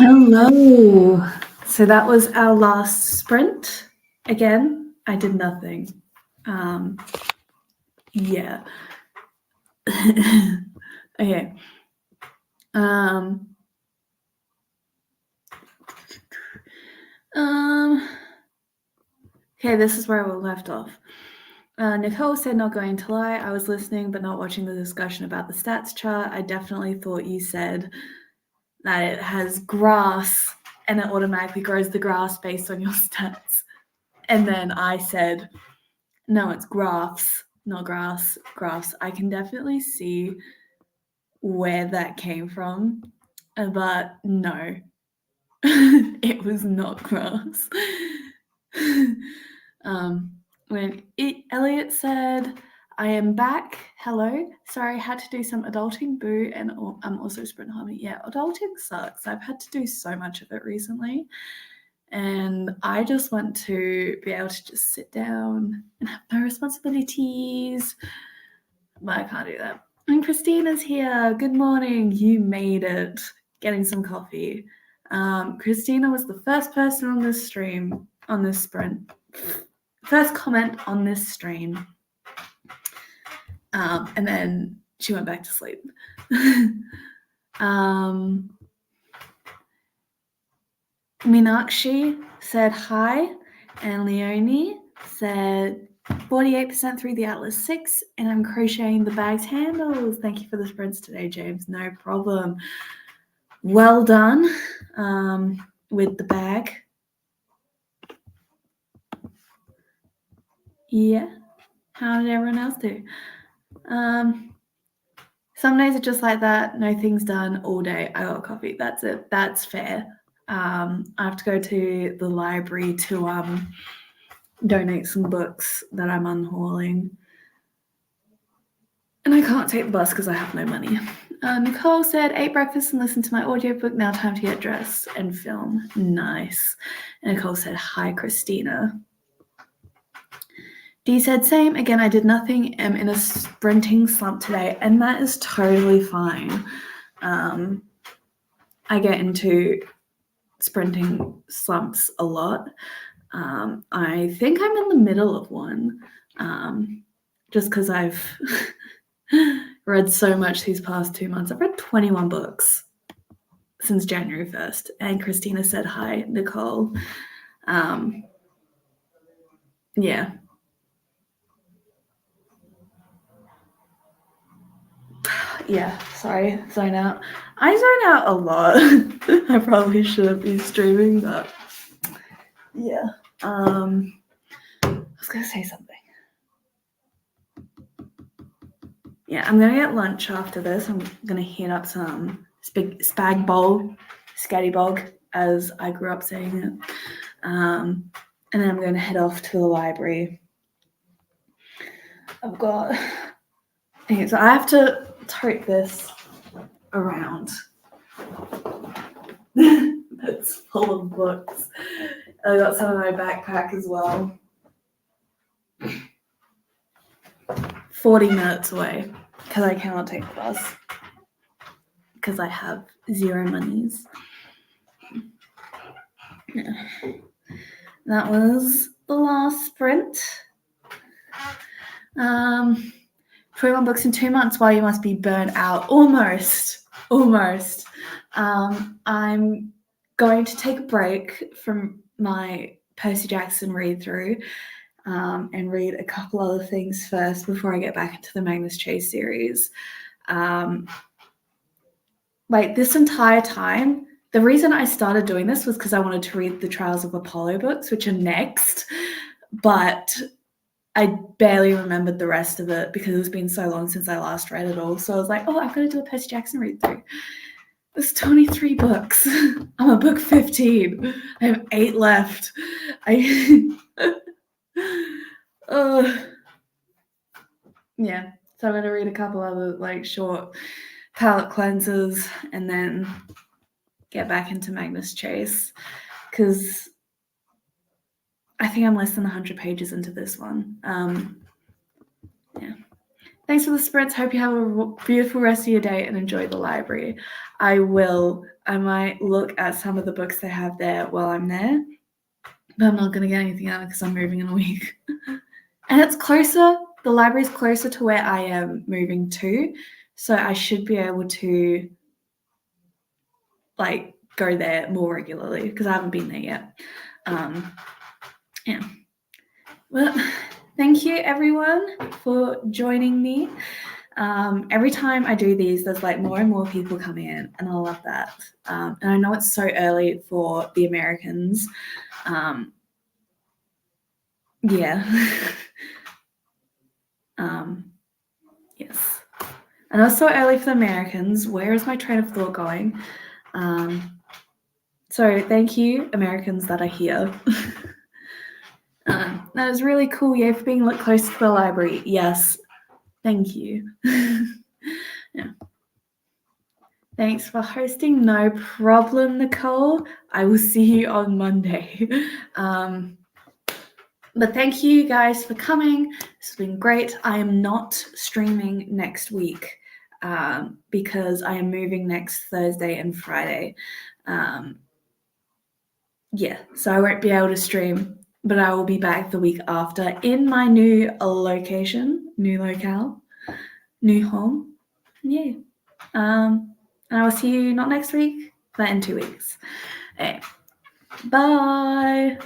Hello. So that was our last sprint. Again, I did nothing. Yeah. Okay. Okay, this is where we left off. Nicole said, not going to lie, I was listening but not watching the discussion about the stats chart. I definitely thought you said that it has grass and it automatically grows the grass based on your stats. And then I said, no, it's graphs, not grass, graphs. I can definitely see where that came from, but no, it was not grass. When Elliot said, I am back. Hello. Sorry, I had to do some adulting, boo, and I'm also sprint harmony. Yeah, adulting sucks. I've had to do so much of it recently. And I just want to be able to just sit down and have no responsibilities. But I can't do that. And Christina's here. Good morning. You made it. Getting some coffee. Christina was the first person on this stream, on this sprint. First comment on this stream. And then she went back to sleep. Meenakshi said hi, and Leonie said 48% through the Atlas 6, and I'm crocheting the bag's handles. Thank you for the sprints today, James. No problem. Well done with the bag. Yeah. How did everyone else do? Some days are just like that. No things done all day. I got coffee. That's it. That's fair. I have to go to the library to donate some books that I'm unhauling. And I can't take the bus because I have no money. Nicole said, ate breakfast and listened to my audiobook. Now time to get dressed and film. Nice. And Nicole said, hi, Christina. Dee said, same. Again, I did nothing. I'm in a sprinting slump today, and that is totally fine. I get into sprinting slumps a lot. I think I'm in the middle of one, just because I've read so much these past 2 months. I've read 21 books since January 1st, and Christina said hi, Nicole. Yeah. Yeah, sorry, zone out. I zone out a lot. I probably shouldn't be streaming, but yeah. I was gonna say something. Yeah, I'm gonna get lunch after this. I'm gonna heat up some spag bowl, scatty bog, as I grew up saying it. And then I'm gonna head off to the library. I've got. Okay, so I have to tote this around. It's full of books. I got some in my backpack as well. 40 minutes away because I cannot take the bus because I have zero monies. Yeah. That was the last sprint. 21 books in 2 months. Well, you must be burnt out. Almost. I'm going to take a break from my Percy Jackson read through and read a couple other things first before I get back into the Magnus Chase series. Like this entire time, the reason I started doing this was because I wanted to read the Trials of Apollo books, which are next, but I barely remembered the rest of it because it's been so long since I last read it all. So I was like, oh, I've got to do a Percy Jackson read through. There's 23 books. I'm on book 15. I have 8 left. Yeah, so I'm going to read a couple other like short palette cleansers and then get back into Magnus Chase because I think I'm less than 100 pages into this one. Yeah. Thanks for the sprints. Hope you have a beautiful rest of your day and enjoy the library. I will I might look at some of the books they have there while I'm there, but I'm not going to get anything out because I'm moving in a week. And it's closer, the library's closer to where I am moving to, so I should be able to like go there more regularly because I haven't been there yet. Yeah. Well, thank you everyone for joining me. Every time I do these, there's like more and more people coming in, and I love that. And I know it's so early for the Americans. Yeah. Yes. I know it's so early for the Americans. Where is my train of thought going? So thank you, Americans that are here. That was really cool. Yeah, for being close to the library. Yes. Thank you. Yeah. Thanks for hosting. No problem, Nicole. I will see you on Monday. But thank you guys for coming. It's been great. I am not streaming next week because I am moving next Thursday and Friday. Yeah, so I won't be able to stream, but I will be back the week after in my new location, new locale, new home. Yeah. And I will see you not next week, but in 2 weeks. Okay. Bye.